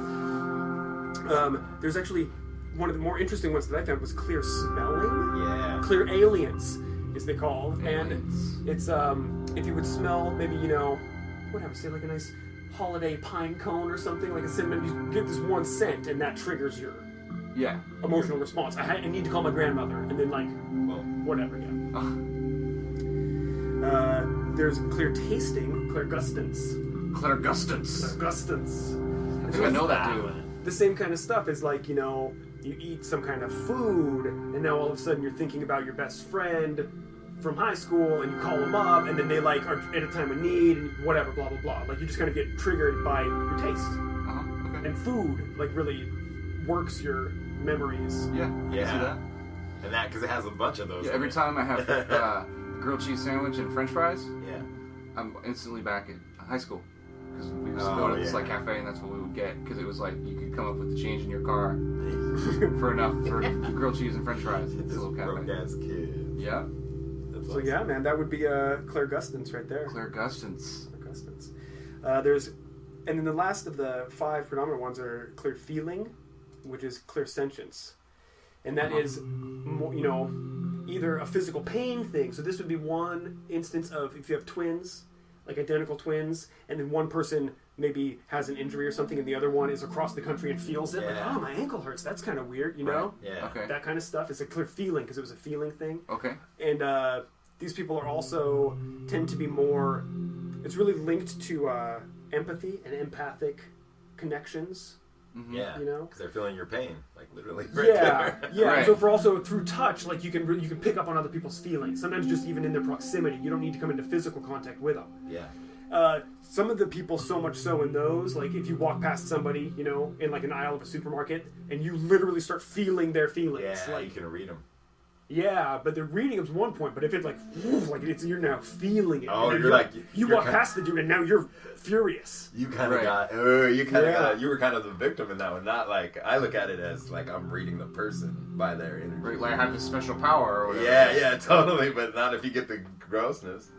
There's actually one of the more interesting ones that I found was clear smelling. Yeah. Clear aliens, is they call, Aliens. and it's if you would smell maybe, you know, whatever, say like a nice holiday pine cone or something, like a cinnamon, you get this one scent and that triggers your emotional response. I need to call my grandmother, and then like, well, whatever, there's clear tasting, clairgustance. Clairgustance. Clairgustance. I think I know that too. The same kind of stuff is like, you know, you eat some kind of food, and now all of a sudden you're thinking about your best friend from high school, and you call them up, and then they like are at a time of need, and whatever, blah blah blah. Like you just kind of get triggered by your taste, Okay. and food like really works your memories. Yeah. See that? And that because it has a bunch of those. Yeah. Every time I have grilled cheese sandwich and French fries, I'm instantly back at high school. Because we used to go to this like cafe, and that's what we would get. Because it was like you could come up with the change in your car for grilled cheese and French fries. It's a little broke cafe. ass kid. Yeah. That's So awesome. yeah, man, that would be clairgustance right there. Clairgustance. Clairgustance. And then the last of the 5 predominant ones are clear feeling, which is clairsentience, and that is, you know, either a physical pain thing. So this would be one instance of if you have twins, like identical twins, and then one person maybe has an injury or something, and the other one is across the country and feels it. Like, oh, my ankle hurts. That's kind of weird, you know? Yeah. Okay. That kind of stuff is a clear feeling because it was a feeling thing. Okay. And these people are also tend to be more. It's really linked to empathy and empathic connections. Yeah. You know? Because they're feeling your pain, like literally. Yeah, There. yeah. Right. So for also through touch, like you can pick up on other people's feelings. Sometimes just even in their proximity, you don't need to come into physical contact with them. Yeah. Some of the people so much so in those, like if you walk past somebody, you know, in like an aisle of a supermarket, and you literally start feeling their feelings. Yeah. Like, You can read them. yeah, but the reading is one point. But if it like you're now feeling it. Oh, And you're like you you're walk past the dude, and now you're furious. You kind of Right. got. You were kind of the victim in that one. Not like I look at it as like I'm reading the person by their energy. Right, like I have this special power or whatever. Yeah, totally. But not if you get the grossness.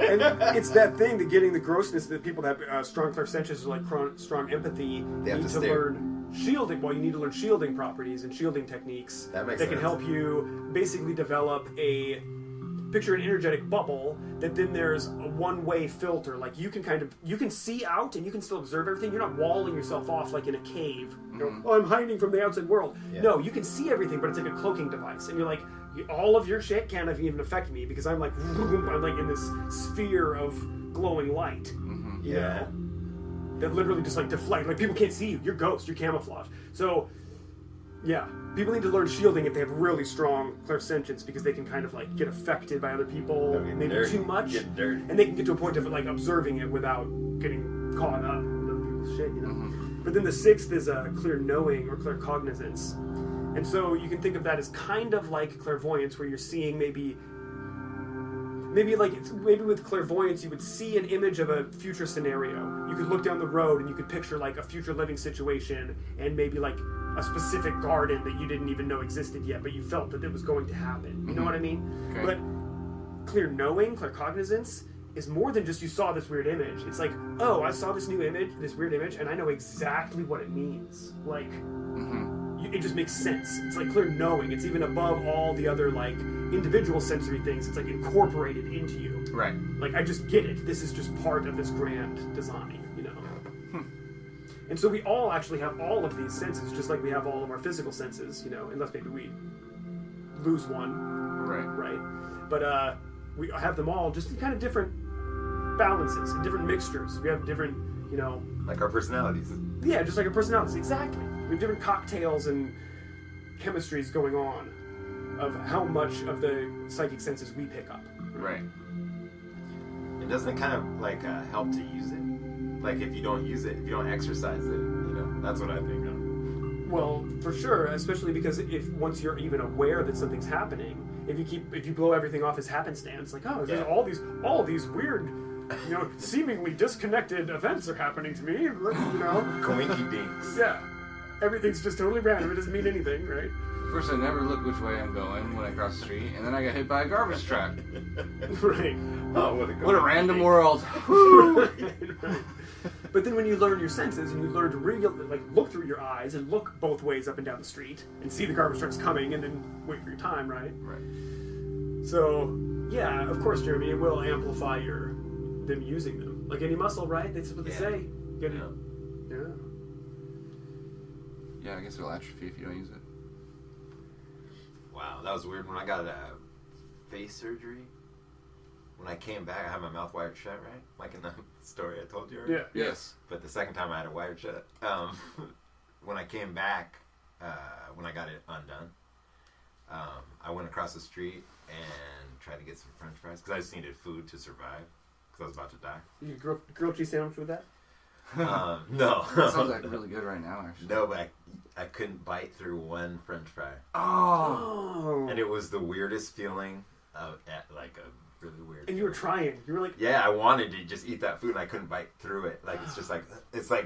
And it's that thing that getting the grossness that people that have strong clairsentience or like strong empathy They have need to to stare. learn shielding. Well, you need to learn shielding properties and shielding techniques That makes can sense. help you basically develop an energetic bubble that then there's a one-way filter. Like you can see out and you can still observe everything. You're not walling yourself off like in a cave. You know, oh, I'm hiding from the outside world. Yeah. No, you can see everything, but it's like a cloaking device. And you're like, all of your shit can't even affect me because I'm like in this sphere of glowing light. You know? That literally just like deflect. Like people can't see you. You're ghost. You're camouflage. So, yeah, people need to learn shielding if they have really strong clairsentience because they can kind of like get affected by other people, maybe dirty. too much, Get dirty. and they can get to a point of like observing it without getting caught up in other people's shit. You know. But then the 6th is a clear knowing or clear cognizance, and so you can think of that as kind of like clairvoyance, where you're seeing maybe with clairvoyance you would see an image of a future scenario. You could look down the road and you could picture like a future living situation and maybe like a specific garden that you didn't even know existed yet, but you felt that it was going to happen. You know what I mean? Okay. But clear knowing, clear cognizance is more than just you saw this weird image. It's like, oh, I saw this weird image, and I know exactly what it means. Like, it just makes sense. It's like clear knowing. It's even above all the other like individual sensory things. It's like incorporated into you. Right. Like I just get it. This is just part of this grand design, you know. And so we all actually have all of these senses, just like we have all of our physical senses, you know, unless maybe we lose one, right? But we have them all, just in kind of different balances, different mixtures. We have different, you know, Like our personalities. yeah, just like our personalities, exactly. We have different cocktails and chemistries going on of how much of the psychic senses we pick up. Right. It doesn't kind of like help to use it. Like if you don't use it, if you don't exercise it, you know, that's what I think of. Well, for sure, especially because if once you're even aware that something's happening, if you blow everything off as happenstance, like, oh, there's all these weird, seemingly disconnected events are happening to me, Coinky dinks. Yeah, everything's just totally random. It doesn't mean anything, right? First, I never look which way I'm going when I cross the street, and then I got hit by a garbage truck. Right. Oh, What a random world. Right. But then when you learn your senses and you learn to look through your eyes and look both ways up and down the street and see the garbage trucks coming and then wait for your time, right? Right. So, yeah, of course, Jeremy, it will amplify them using them. Like any muscle, right? That's what they say. Yeah. Yeah, I guess it'll atrophy if you don't use it. Wow, that was weird. When I got face surgery, when I came back, I had my mouth wired shut, right? Like in the story I told you already? Yeah. Yes. But the second time I had it wired shut. When I came back, when I got it undone, I went across the street and tried to get some french fries because I just needed food to survive because I was about to die. You grilled cheese sandwich with that? No. That sounds like really good right now, actually. No, but I couldn't bite through one french fry. Oh. And it was the weirdest feeling like a really weird. And you were trying. You were like, yeah, I wanted to just eat that food and I couldn't bite through it. Like it's just like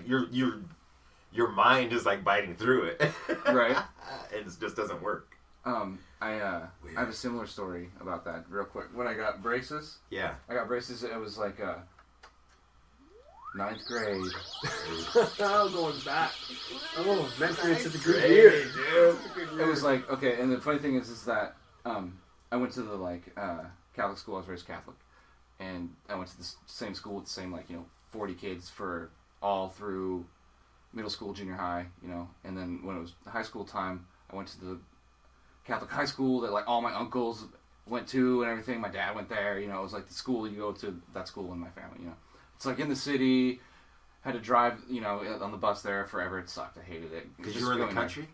your mind is like biting through it. Right. And it just doesn't work. I have a similar story about that real quick. When I got braces. Yeah. I got braces. It was like 9th grade. oh, going back. Oh, 9th grade's such a good year, dude. It was like, okay, and the funny thing is that I went to the Catholic school. I was raised Catholic, and I went to the same school with the same 40 kids for all through middle school, junior high, and then when it was high school time, I went to the Catholic high school that all my uncles went to and everything. My dad went there. It was like the school you go to. That school in my family. It's like in the city. Had to drive, on the bus there forever. It sucked. I hated it. Because you were in the country?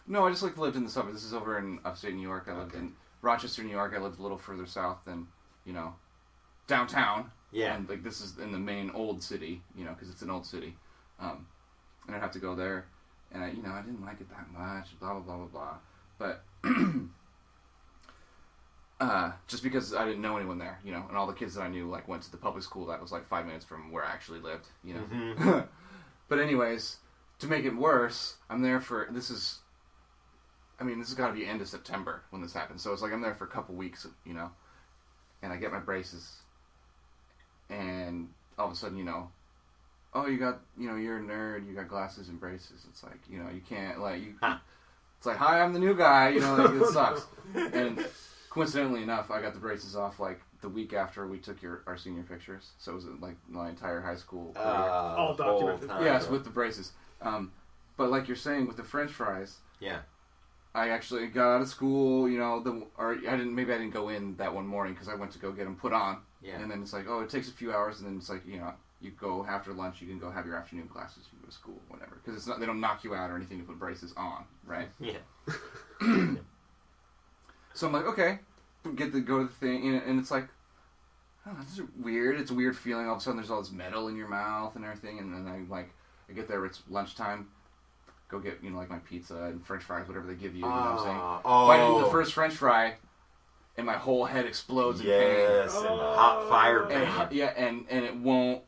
No, I just lived in the suburbs. This is over in upstate New York. I lived in Rochester, New York. I lived a little further south than, downtown. Yeah. And this is in the main old city, because it's an old city. And I'd have to go there. And I didn't like it that much, blah, blah, blah, blah, blah. But just because I didn't know anyone there, and all the kids that I knew went to the public school that was 5 minutes from where I actually lived, Mm-hmm. But anyways, to make it worse, I'm there for this has got to be end of September when this happened. So it's I'm there for a couple weeks, and I get my braces, and all of a sudden, oh, you got, you're a nerd, you got glasses and braces. It's you can't it's hi, I'm the new guy, it sucks. And coincidentally enough, I got the braces off the week after we took our senior pictures. So it was my entire high school career. All documented. Yes, with the braces. But like you're saying with the French fries. Yeah. I actually got out of school, I didn't go in that one morning because I went to go get them put on. Yeah. And then it's it takes a few hours, and then it's you go after lunch, you can go have your afternoon classes, you go to school, whatever. Because they don't knock you out or anything to put braces on, right? Yeah. So I'm okay, go to the thing, and it's oh, this is weird. It's a weird feeling. All of a sudden, there's all this metal in your mouth and everything, and then I get there, it's lunchtime, go get, my pizza and French fries, whatever they give you, know what I'm saying? Bite into the first French fry, and my whole head explodes in pain. Yes, and hot fire pain. And it won't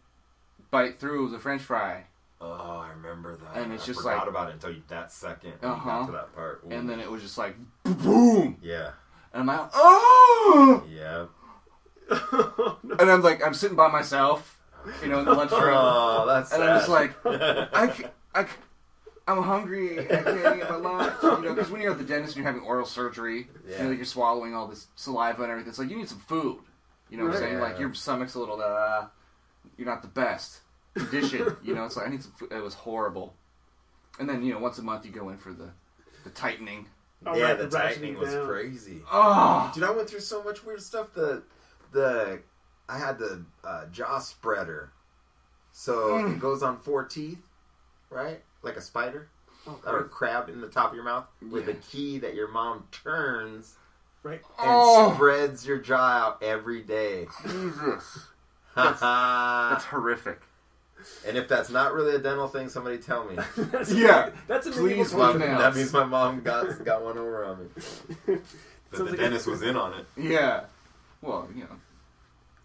bite through the French fry. Oh, I remember that. And it's just I forgot about it until that second when you got to that part. Ooh. And then it was just boom! Yeah. And I'm oh! Yeah. And I'm sitting by myself, in the lunchroom. Oh, that's sad. And I'm just I'm hungry, I can't get my lunch, because when you're at the dentist and you're having oral surgery, you're swallowing all this saliva and everything, it's you need some food, what I'm saying? Yeah. Your stomach's a little, you're not the best condition, it's I need some food. It was horrible. And then, once a month you go in for the tightening. Oh, yeah, right, the tightening was crazy. Oh! Dude, I went through so much weird stuff. I had the jaw spreader. So it goes on 4 teeth, right? Like a spider. Or a crab in the top of your mouth. With a key that your mom turns. Right. And spreads your jaw out every day. Jesus. That's horrific. And if that's not really a dental thing, somebody tell me. That's a Please medieval let me know. That means my mom got one over on me. But Sounds the like dentist was in on it. Yeah. Well,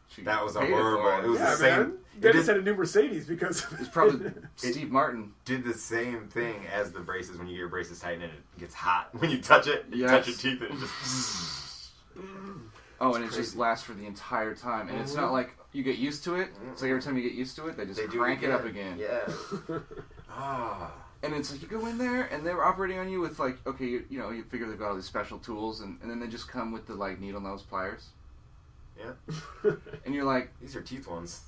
she That was a paid it for horrible. It was Yeah, the same. man. Dennis had a new Mercedes because It's probably Steve Martin. Did the same thing as the braces when you get your braces tightened and it gets hot when you touch it. You touch your teeth and it just. Oh, and it just lasts for the entire time, and it's not like you get used to it. So every time you get used to it, they just crank it up again. Yeah. Ah. And it's like you go in there, and they're operating on you with like, okay, you figure they've got all these special tools, and then they just come with the like needle nose pliers. Yeah. And you're like, These are teeth ones.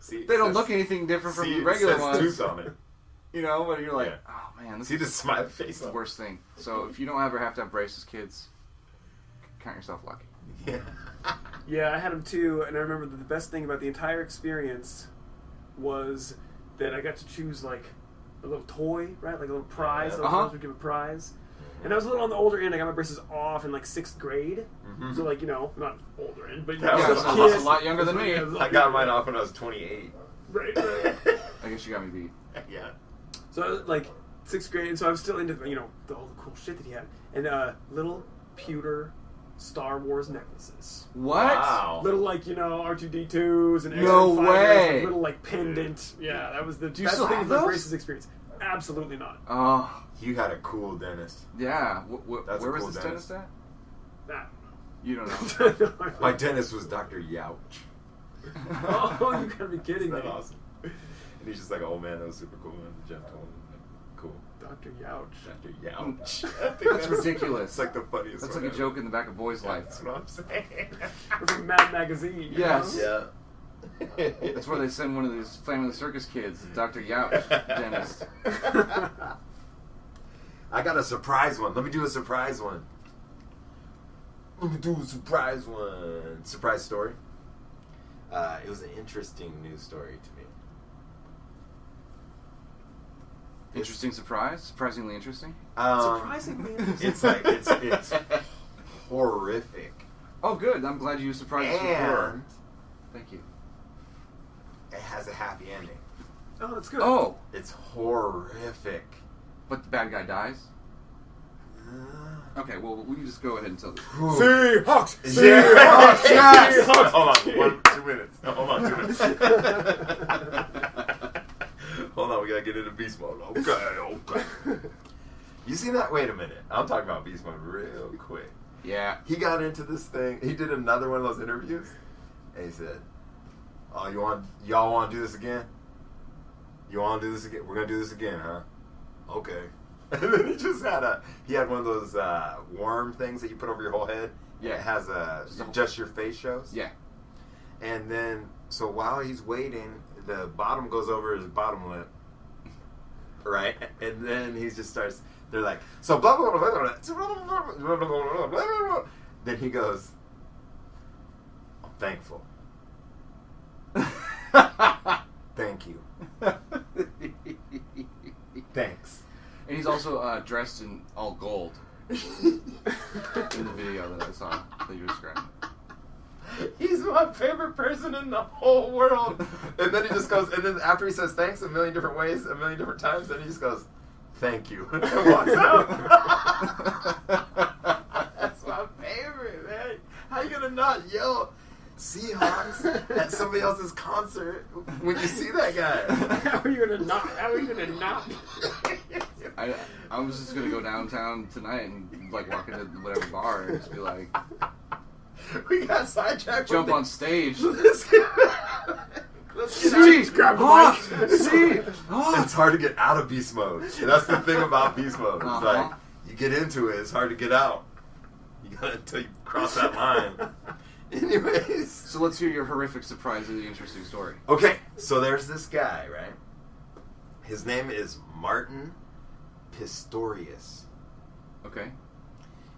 See, they don't look anything different from the regular it says ones. tooth on it. But you're like, Yeah. oh man, this See is the smile face. the worst thing. So if you don't ever have to have braces, kids, count yourself lucky. Yeah. Yeah, I had them too, and I remember that the best thing about the entire experience was that I got to choose like a little toy, right? Like a little prize. Yeah. So I would give a prize. And I was a little on the older end. I got my braces off in like 6th grade. Mm-hmm. So like, not older end, but That Yeah, was so kids. that's a lot younger than me. I got mine off when I was 28. Right. I guess you got me beat. Yeah. So I was like 6th grade, and so I was still into all the cool shit that he had, and little pewter Star Wars necklaces. What? Wow. Little R2D2s and No X-Men fighters, way. like, little pendant. Yeah, that was the Do you best still thing have of the those? braces experience. Absolutely not. Oh, You had a cool dentist. yeah. That's Where a was cool this dentist at? That. You don't know. My dentist was Dr. Youch. Oh, you gotta be kidding Isn't me. that awesome? And he's just like an old man that was super cool and gentle and cool. Dr. Youch. Dr. Youch. That's ridiculous. It's like the funniest That's one like a ever. joke in the back of Boy's Life. That's what I'm saying. We're from Mad Magazine. you Yes. know? Yeah. That's where they send one of these Family Circus kids, Dr. Youch, dentist. I got a surprise one. Let me do a surprise one. Surprise story. It was an interesting news story to me. Interesting surprise? Surprisingly interesting? Surprisingly interesting. It's like it's horrific. Oh, good. I'm glad you surprised us with horror. And Thank you. it has a happy ending. Oh, that's good. Oh, It's horrific. but the bad guy dies? Okay, well, we can just go ahead and tell this. Seahawks! Yeah. Yes! Hold on, 2 minutes. No, hold on, 2 minutes. Hold on, we gotta get into beast mode. Okay. You seen that? Wait a minute. I'm talking about beast mode real quick. Yeah. He got into this thing. He did another one of those interviews, and he said, "Oh, y'all want to do this again? You want to do this again? We're gonna do this again, huh? Okay." And then he had one of those worm things that you put over your whole head. Yeah. It has just your face shows. Yeah. And then, so while he's waiting, the bottom goes over his bottom lip. Right? And then he just starts, they're like, so blah, blah, blah, blah, blah, blah, blah, blah, blah. Then he goes, I'm thankful. Thank you. Thanks. And he's also dressed in all gold in the video that I saw that you described. He's my favorite person in the whole world. And then he just goes, and then after he says thanks a million different ways, a million different times, then he just goes, thank you. And walks out. That's my favorite, man. How you gonna not yell Seahawks at somebody else's concert when you see that guy? How are you gonna not? I was just gonna go downtown tonight and like walk into whatever bar and just be like, We got sidetracked. jump on stage. Let's get See, grab the mic. see, It's hard to get out of beast mode. That's the thing about beast mode. It's like you get into it, it's hard to get out. You gotta until you cross that line. Anyways, So let's hear your horrific, surprisingly interesting story. okay. So there's this guy, right? His name is Martin Pistorius. Okay.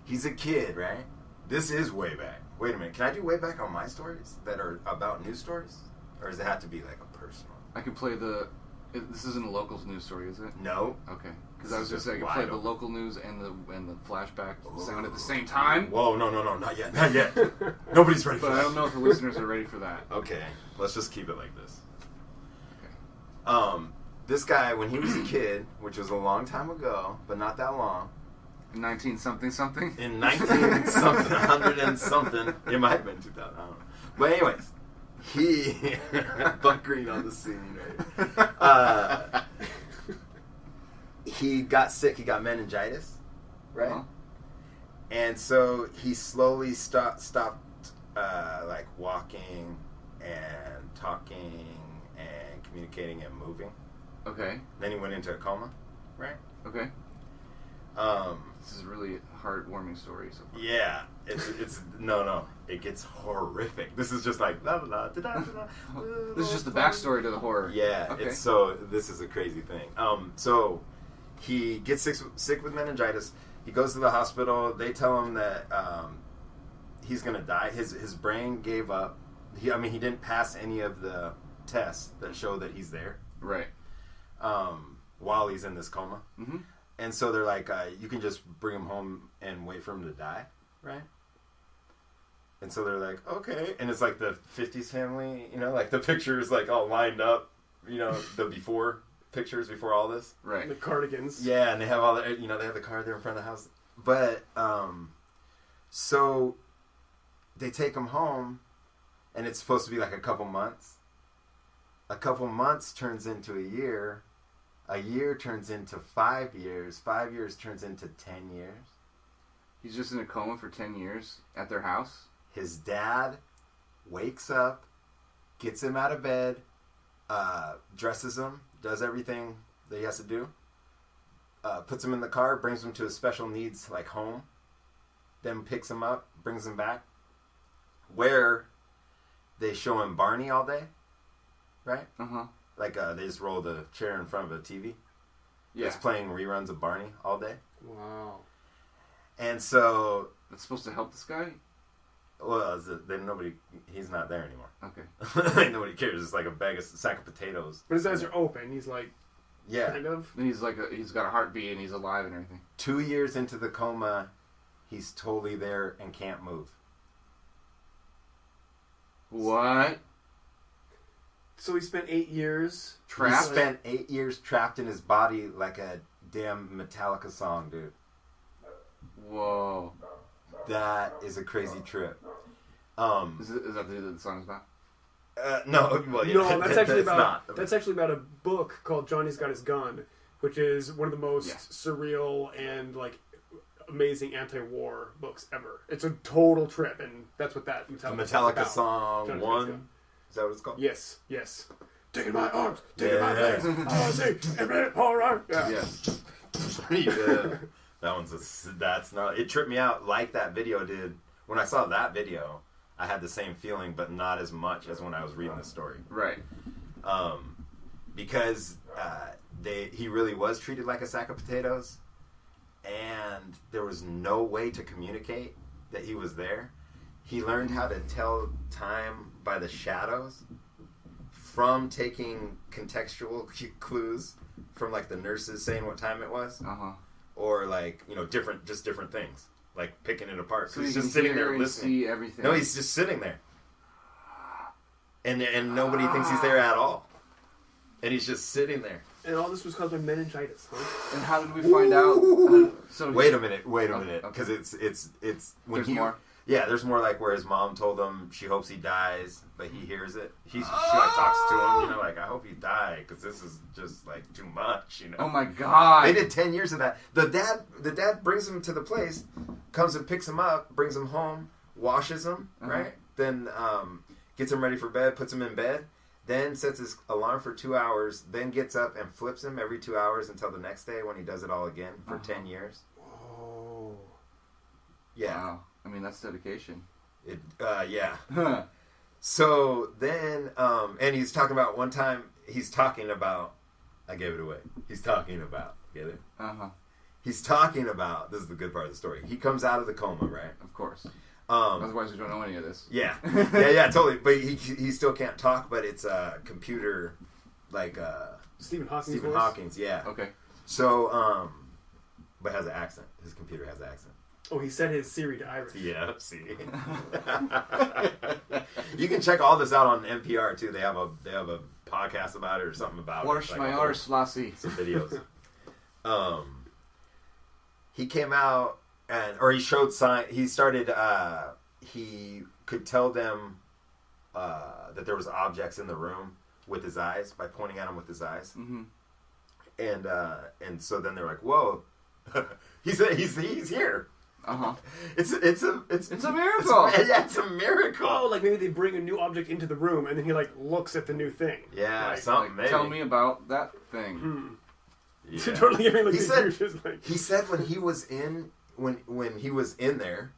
He's a kid, right? This is way back. Wait a minute. Can I do way back on my stories that are about news stories, or does it have to be like a personal? I can play this isn't a local news story, is it? No. Okay. Because I was just saying I can Wide play the open. local news and the flashback sound at the same time. Whoa, no, not yet, not yet. Nobody's ready for But that. I don't know if the listeners are ready for that. Okay, let's just keep it like this. This guy, when he was a kid, which was a long time ago, but not that long, 19 something something. in 19 something, 100 and something, it might have been 2000. I don't know. But anyways, he bunkering on the scene. Right? He got sick. He got meningitis, right? Uh-huh. And so he slowly stopped like walking and talking and communicating and moving. Okay. Then he went into a coma, right? Okay. This is a really heartwarming story so far. Yeah, it's no, it gets horrific. This is just like la la da da da. This is just the backstory to the horror. Yeah, Okay. this is a crazy thing. So he gets sick with meningitis. He goes to the hospital. They tell him that he's gonna die. His brain gave up. He didn't pass any of the tests that show that he's there. Right. While he's in this coma. Mm-hmm. And so they're like, you can just bring him home and wait for him to die, right? And so they're like, okay. And it's like the 50s family, like the pictures like all lined up, the before pictures before all this. Right. The cardigans. Yeah, and they have all the, they have the car there in front of the house. But, so they take him home, and it's supposed to be like a couple months. A couple months turns into a year. A year turns into 5 years. 5 years turns into 10 years. He's just in a coma for 10 years at their house. His dad wakes up, gets him out of bed, dresses him, does everything that he has to do, puts him in the car, brings him to a special needs like home, then picks him up, brings him back, where they show him Barney all day, right? Uh-huh. Like they just roll the chair in front of a TV. Yeah. It's playing reruns of Barney all day. Wow. And so, That's supposed to help this guy? well, then he's not there anymore. Okay. Nobody cares. It's like a sack of potatoes. But his eyes are open. He's like, Yeah. kind of. And he's he's got a heartbeat and he's alive and everything. 2 years into the coma, he's totally there and can't move. What? So he spent 8 years Trapped? He spent 8 years trapped in his body like a damn Metallica song, dude. Whoa. That is a crazy trip. Is that the song's about? No, well, yeah, No, that's actually about not. that's actually about a book called Johnny's Got His Gun, which is one of the most Yeah. surreal and like amazing anti-war books ever. It's a total trip, and that's what that The Metallica Metallica song Johnny's Got His one. Gun. Is that what it's called? Yes. Taking my arms, taking my Yeah. legs. I say, all right. Yeah. Yes. Yeah. That that's not. It tripped me out like that video did. When I saw that video, I had the same feeling, but not as much as when I was reading the story. Right. Because he really was treated like a sack of potatoes, and there was no way to communicate that he was there. He learned how to tell time by the shadows from taking contextual clues from like the nurses saying what time it was, Uh-huh. or like different things, like picking it apart. So he's you just can sitting hear there and listening. see everything. No, he's just sitting there, and nobody thinks he's there at all, and he's just sitting there. And all this was caused by meningitis, huh? And how did we find out? So Wait a minute, Okay. because it's when There's more? Yeah, there's more like where his mom told him she hopes he dies, but he hears it. She like talks to him, like I hope you die because this is just like too much, Oh my God. They did 10 years of that. The dad brings him to the place, comes and picks him up, brings him home, washes him, right? Then gets him ready for bed, puts him in bed, then sets his alarm for 2 hours, then gets up and flips him every 2 hours until the next day when he does it all again for 10 years. Oh. Yeah. Wow. I mean, that's dedication. Yeah. Huh. So then, and he's talking about one time, I gave it away. He's talking about, get it? Uh-huh. He's talking about, this is the good part of the story. He comes out of the coma, right? Of course. Otherwise, we don't know any of this. Yeah. yeah, totally. But he still can't talk, but it's a computer, like Stephen Hawking's Stephen voice? Hawking's, yeah. Okay. So, but has an accent. His computer has an accent. Oh, he set his Siri to Irish. Yeah, see. You can check all this out on NPR too. They have a podcast about it or something about Wash it. my arse, Lassie. Some videos. He came out or he showed sign. He started. He could tell them that there was objects in the room with his eyes by pointing at them with his eyes. Mm-hmm. And so then they're like, "Whoa, he's here." Uh-huh. It's a miracle. It's a miracle. Oh, like maybe they bring a new object into the room and then he like looks at the new thing. Yeah, like, something. Maybe. Tell me about that thing. Yeah. Totally giving like He the said- just like He said when he was in when he was in there,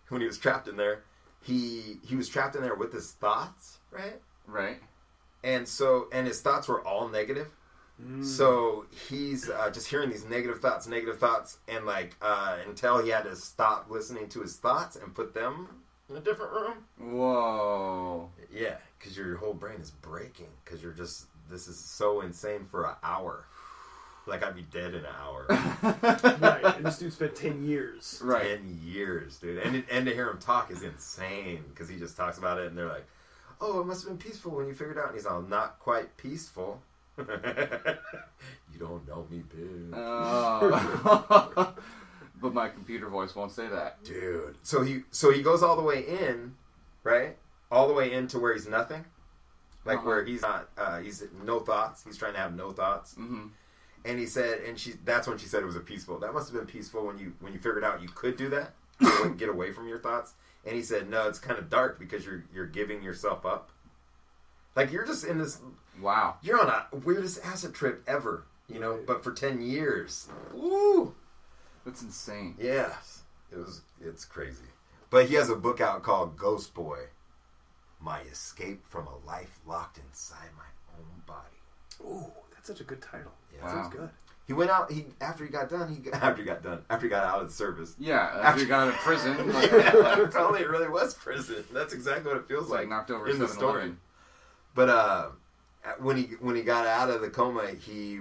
when he was trapped in there, he was trapped in there with his thoughts, right? Right. And his thoughts were all negative. So he's just hearing these negative thoughts, and like until he had to stop listening to his thoughts and put them in a different room. Whoa. Yeah, because your whole brain is breaking because you're just this is so insane for an hour. Like I'd be dead in an hour. right. And this dude spent 10 years. Right. 10 years, dude. And to hear him talk is insane because he just talks about it and they're like, "Oh, it must have been peaceful when you figured it out." And he's all, "Not quite peaceful." You don't know me, bitch. But my computer voice won't say that. Dude. So he goes all the way in, right? All the way into where he's nothing. Like where he's not he's no thoughts. He's trying to have no thoughts. Mm-hmm. And he said that's when she said it was a peaceful. That must have been peaceful when you figured out you could do that. Get away from your thoughts. And he said, "No, it's kind of dark because you're giving yourself up. Like you're just in this Wow. You're on a weirdest acid trip ever, you know, but for 10 years. Woo! That's insane. Yes. It's crazy. But he has a book out called Ghost Boy, My Escape from a Life Locked Inside My Own Body. Ooh, that's such a good title. Yeah. That sounds good. He went out, after he got out of the service. Yeah, after he got out of prison. Like, Probably it really was prison. That's exactly what it feels like knocked over in the 7-Eleven. story. But when he got out of the coma, he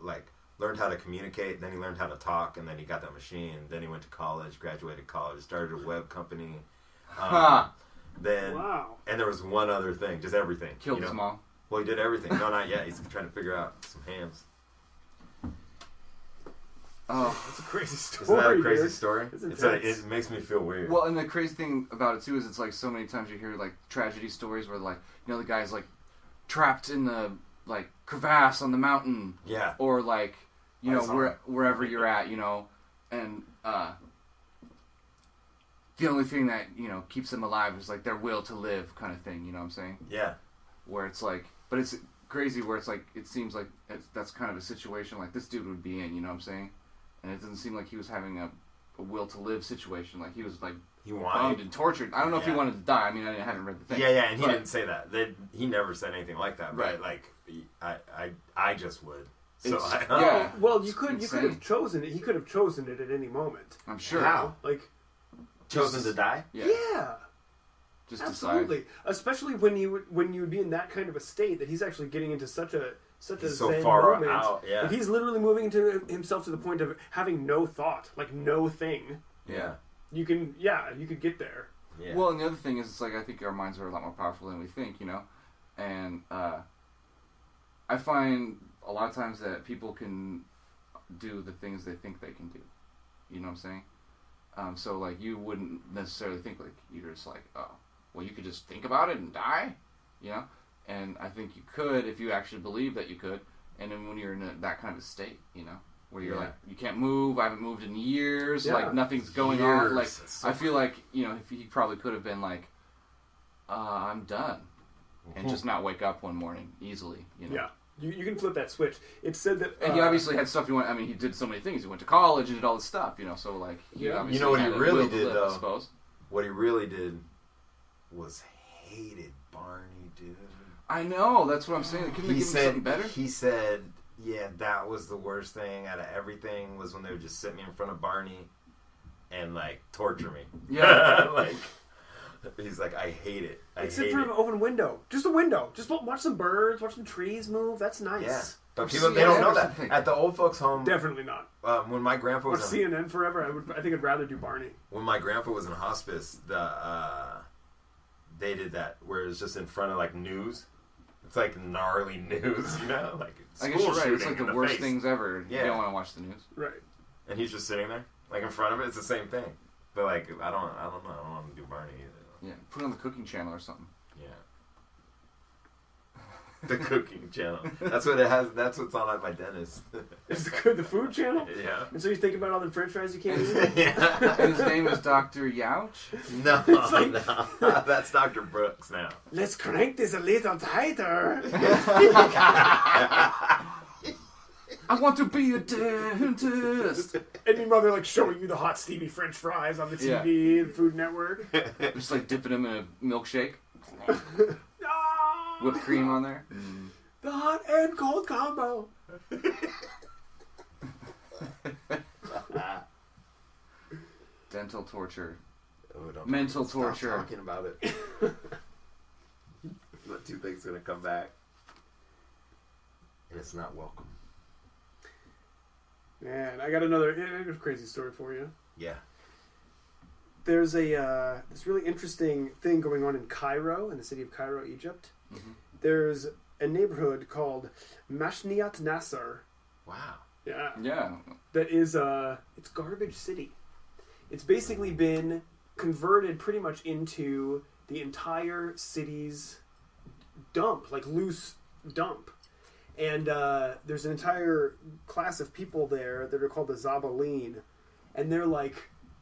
like learned how to communicate. Then he learned how to talk, and then he got that machine. Then he went to college, graduated college, started a web company. Then and there was one other thing, just everything. Killed his mom. Well, he did everything. No, not yet. He's trying to figure out some hams. Oh, that's a crazy story. Isn't that a crazy dude? story? It's It makes me feel weird. Well, and the crazy thing about it too is it's like so many times you hear like tragedy stories where like the guy's like trapped in the like crevasse on the mountain. Yeah. Or like wherever you're at, and the only thing that keeps them alive is like their will to live, kind of thing. You know what I'm saying? Yeah. Where it's like, but it's crazy. Where it's like it seems like that's kind of a situation like this dude would be in. You know what I'm saying? And it doesn't seem like he was having a will to live situation. Like he was like he bombed and tortured. I don't know if he wanted to die. I mean, I haven't read the thing. Yeah, and he didn't say that. He never said anything like that. Right. But like I just would. So yeah. Well, you could have chosen it. He could have chosen it at any moment. I'm sure. How? Like Chosen to die? Yeah. Just absolutely. decide. Especially when you would be in that kind of a state that he's actually getting into such a He's so zen far moment. out, yeah. If he's literally moving into himself to the point of having no thought, like no thing. Yeah. You could get there. Yeah. Well, and the other thing is, it's like I think our minds are a lot more powerful than we think, and I find a lot of times that people can do the things they think they can do. You know what I'm saying? So like you wouldn't necessarily think like you're just like, oh, well, you could just think about it and die, And I think you could if you actually believe that you could. And then when you're in that kind of a state, where you're like, you can't move. I haven't moved in years. Yeah. Like nothing's going on. Like So I feel like if he probably could have been like, I'm done, and just not wake up one morning easily. Yeah. You can flip that switch. It said that... And he obviously had stuff he went... I mean, he did so many things. He went to college and did all this stuff, so, like... He obviously what he had a really will to did, live, though? I suppose. What he really did was hated Barney, dude. I know. That's what I'm saying. Couldn't they give him something better? He said, yeah, that was the worst thing out of everything was when they would just sit me in front of Barney and, like, torture me. Yeah. Like... He's like, I hate it. Sit in front of an open window. Just a window. Just watch some birds, watch some trees move. That's nice. Yeah. But people, they don't know that. At the old folks' home... Definitely not. When my grandpa was... Watch CNN forever. I think I'd rather do Barney. When my grandpa was in hospice, they did that, where it was just in front of, like, news. It's like gnarly news, you know? Like I guess you're right. It's shooting like in the worst face. things ever. Yeah. You don't want to watch the news. Right. And he's just sitting there, like in front of it. It's the same thing. But like, I don't know. I don't want to do Barney either. Yeah, put it on the cooking channel or something. Yeah. The cooking channel. That's what it has. That's what's on at my dentist. It's the food channel? Yeah. And so you think about all the french fries you can't eat? Yeah. And his name is Dr. Youch? No, like- no. That's Dr. Brooks now. Let's crank this a little tighter. I want to be a dentist. And meanwhile, they're like showing you the hot, steamy french fries on the TV, the Food Network. Just like dipping them in a milkshake. Ah! Whipped cream on there. The hot and cold combo. Dental torture. Oh, don't Mental stop torture. talking about it. The toothache's gonna come back, and it's not welcome. Man, I got another crazy story for you. Yeah. There's this really interesting thing going on in Cairo, in the city of Cairo, Egypt. Mm-hmm. There's a neighborhood called Mashniat Nasser. Wow. Yeah. Yeah. That is it's Garbage City. It's basically been converted pretty much into the entire city's dump, like loose dump. And there's an entire class of people there that are called the Zabaleen, and they're like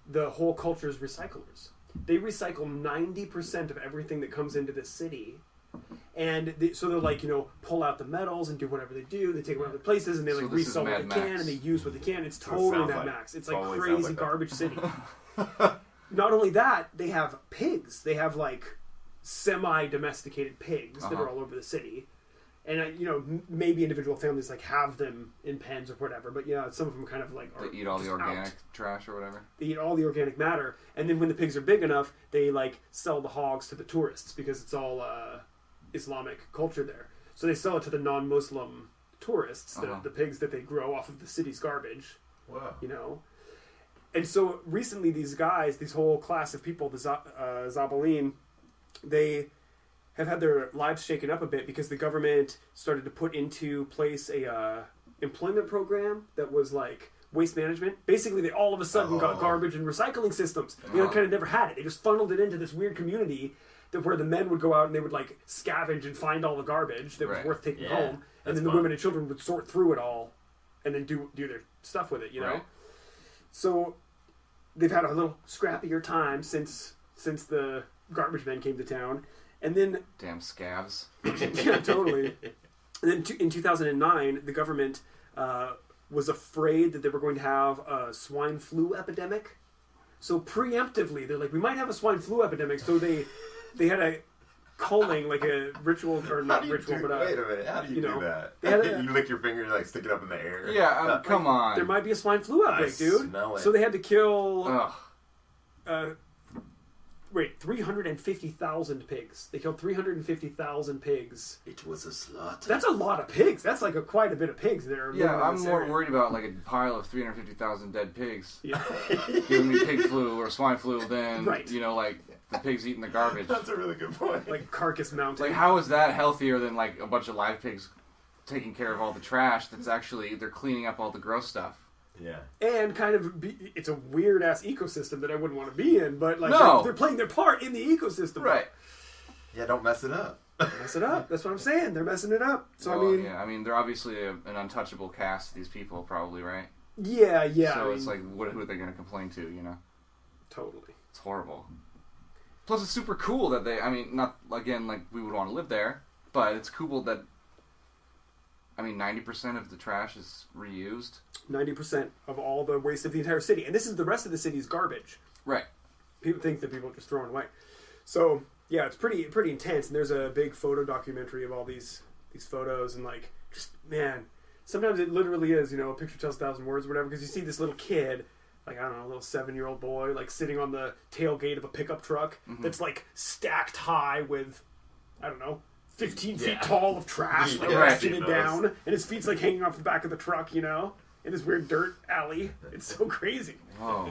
the whole culture's recyclers. They recycle 90% of everything that comes into the city. And so they'll like, pull out the metals and do whatever they do. They take them other places and they So like this is resell what they Mad can Max. and they use what they can. It's That's what it totally sounds Mad like. Max. It's like Totally crazy sounds like that. garbage city. Not only that, they have pigs. They have like semi-domesticated pigs that are all over the city. And maybe individual families like have them in pens or whatever, but some of them kind of like are They eat all the just organic out. trash or whatever. They eat all the organic matter, and then when the pigs are big enough, they like sell the hogs to the tourists because it's all Islamic culture there. So they sell it to the non-Muslim tourists, the pigs that they grow off of the city's garbage. Wow. And so recently, these guys, this whole class of people, the Zabaleen, they have had their lives shaken up a bit because the government started to put into place a employment program that was like waste management. Basically, they all of a sudden got garbage and recycling systems. They kind of never had it. They just funneled it into this weird community where the men would go out and they would like scavenge and find all the garbage that was worth taking home, and then the women and children would sort through it all, and then do their stuff with it. Right. So they've had a little scrappier time since the garbage men came to town. And then... Damn scabs. Yeah, totally. And then in 2009, the government was afraid that they were going to have a swine flu epidemic. So preemptively, they're like, we might have a swine flu epidemic. So they had a culling, like a ritual, or not ritual, but wait a minute. How do you do that? they had a- You lick your finger and like stick it up in the air. Yeah, come on. there might be a swine flu outbreak, dude. smell it. So they had to kill... Ugh. 350,000 pigs. They killed 350,000 pigs. It was a slaughter. That's a lot of pigs. That's like quite a bit of pigs there. Yeah, I'm more worried about like a pile of 350,000 dead pigs Yeah. giving me pig flu or swine flu than, Right. like the pigs eating the garbage. That's a really good point. Like Carcass Mountain. Like, how is that healthier than like a bunch of live pigs taking care of all the trash that's actually, they're cleaning up all the gross stuff? Yeah. And kind of, it's a weird ass ecosystem that I wouldn't want to be in, but like No. they're playing their part in the ecosystem. Right. Yeah, don't mess it up. Mess it up. That's what I'm saying. They're messing it up. So Well, I mean, they're obviously an untouchable caste, these people, probably, right? yeah. So I it's mean, like, who are they going to complain to, totally. It's horrible. Plus, it's super cool that not, again, like, we would want to live there, but it's cool that, 90% of the trash is reused. 90% of all the waste of the entire city, and this is the rest of the city's garbage. Right. People think that people are just throwing away. So yeah, it's pretty intense. And there's a big photo documentary of all these photos, and like, just man, sometimes it literally is, a picture tells 1,000 words or whatever. Because you see this little kid, like I don't know, a little 7-year-old boy, like sitting on the tailgate of a pickup truck that's like stacked high with, I don't know, 15 feet tall of trash, like Yeah, resting I've it seen down, and his feet's like hanging off the back of the truck, in this weird dirt alley. It's so crazy. Whoa.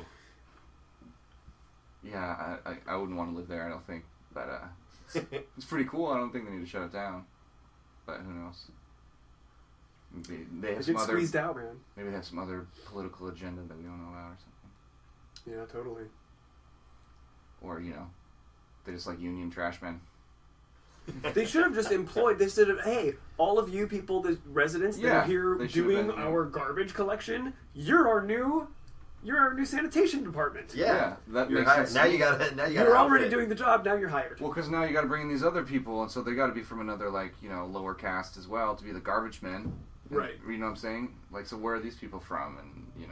Yeah, I wouldn't want to live there, I don't think. But it's pretty cool. I don't think they need to shut it down. but who knows? Maybe they have They some get other. squeezed out, man. Maybe they have some other political agenda that we don't know about or something. Yeah, totally. Or they just like union trash men. They should have just employed. They said, "Hey, all of you people, the residents that are here they should have doing been, our garbage collection, you're our new sanitation department. Yeah, that you're makes hired. sense. Now you got. You're already doing the job. Now you're hired." Well, because now you got to bring in these other people, and so they got to be from another lower caste as well to be the garbage men. And, Right. You know what I'm saying? Like, so where are these people from? And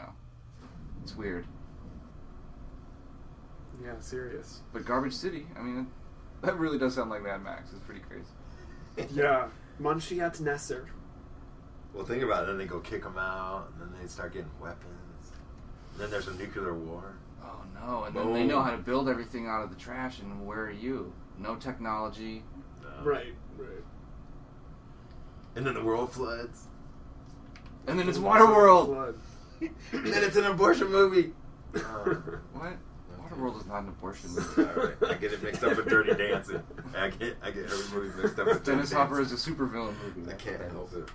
it's weird. Yeah, serious. But Garbage City, I mean, that really does sound like Mad Max. It's pretty crazy. Yeah, Manshiat Nesser. Well, think about it. Then they go kick them out, and then they start getting weapons. And then there's a nuclear war. Oh no! And then they know how to build everything out of the trash. And where are you? No technology. Right. And then the world floods. And then it's Waterworld. Flood. And then it's an abortion movie. What? Waterworld is not an abortion movie. All right, I get it mixed up with Dirty Dancing. I get every movie mixed up with Dirty Dennis Hopper Dancing. is a supervillain movie. I can't help it.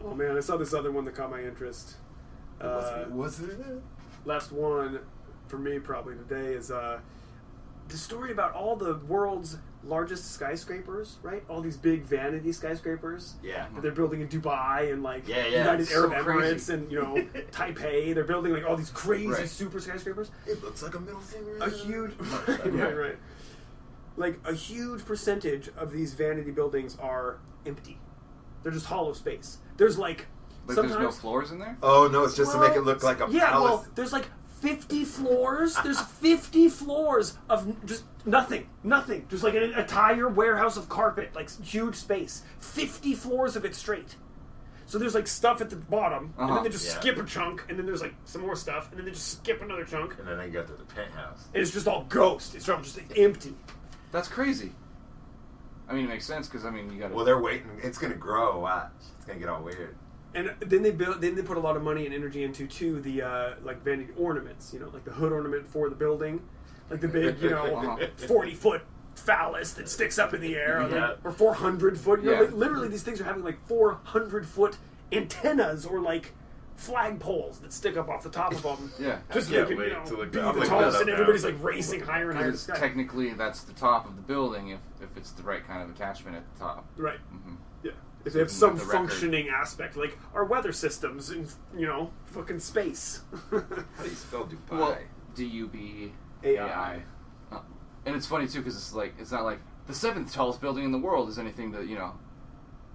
Oh man, I saw this other one that caught my interest. Was it? Last one for me probably today is the story about all the world's largest skyscrapers, right? All these big vanity skyscrapers Yeah. that they're building in Dubai and like Yeah, United it's Arab so Emirates crazy. and Taipei. They're building like all these crazy Right. super skyscrapers. It looks like a middle finger. A huge, Yeah. right. Like a huge percentage of these vanity buildings are empty. They're just hollow space. There's like Like sometimes there's no floors in there? Oh no, it's just to make it look like a yeah, palace. well, there's like 50 floors. There's 50 floors of just nothing. Just like an entire warehouse of carpet, like huge space. 50 floors of it straight. So there's like stuff at the bottom, and then they just Yeah. skip a chunk, and then there's like some more stuff, and then they just skip another chunk, And then they got to the penthouse. and it's just all ghost. It's just empty. That's crazy. I mean, it makes sense because you got to. Well, they're waiting. It's gonna grow. Watch. It's gonna get all weird. And then they put a lot of money and energy into too the like vanity ornaments, like the hood ornament for the building, like the big 40-foot phallus that sticks up in the air, Yeah. or 400-foot. Yeah. Like, literally these things are having like 400-foot antennas or like flagpoles that stick up off the top of them. Yeah. Just I can't so they wait can to look be that- I'll the look tallest, that up and now. everybody's like racing higher and higher in the Because sky. technically that's the top of the building if it's the right kind of attachment at the top. Right. Mm-hmm. Yeah. If they have Isn't some that the record? functioning aspect, like our weather systems in fucking space. How do you spell Dubai? Well, DUBAI. And it's funny too because it's not like the 7th tallest building in the world is anything to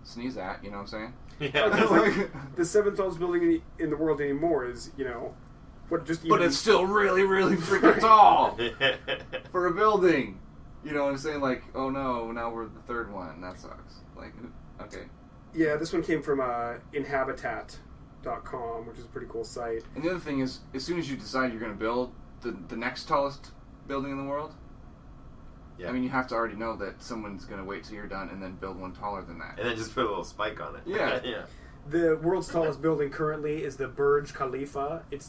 sneeze at. You know what I'm saying? yeah. The 7th tallest building in the world anymore is, what just But it's still really, really freaking tall for a building. You know what I'm saying? Like, oh no, now we're the 3rd one. That sucks. Like, okay. Yeah, this one came from inhabitat.com, which is a pretty cool site. And the other thing is, as soon as you decide you're going to build the next tallest building in the world, Yeah. I mean, you have to already know that someone's going to wait till you're done and then build one taller than that. And then just put a little spike on it. Yeah. Yeah. The world's tallest building currently is the Burj Khalifa. It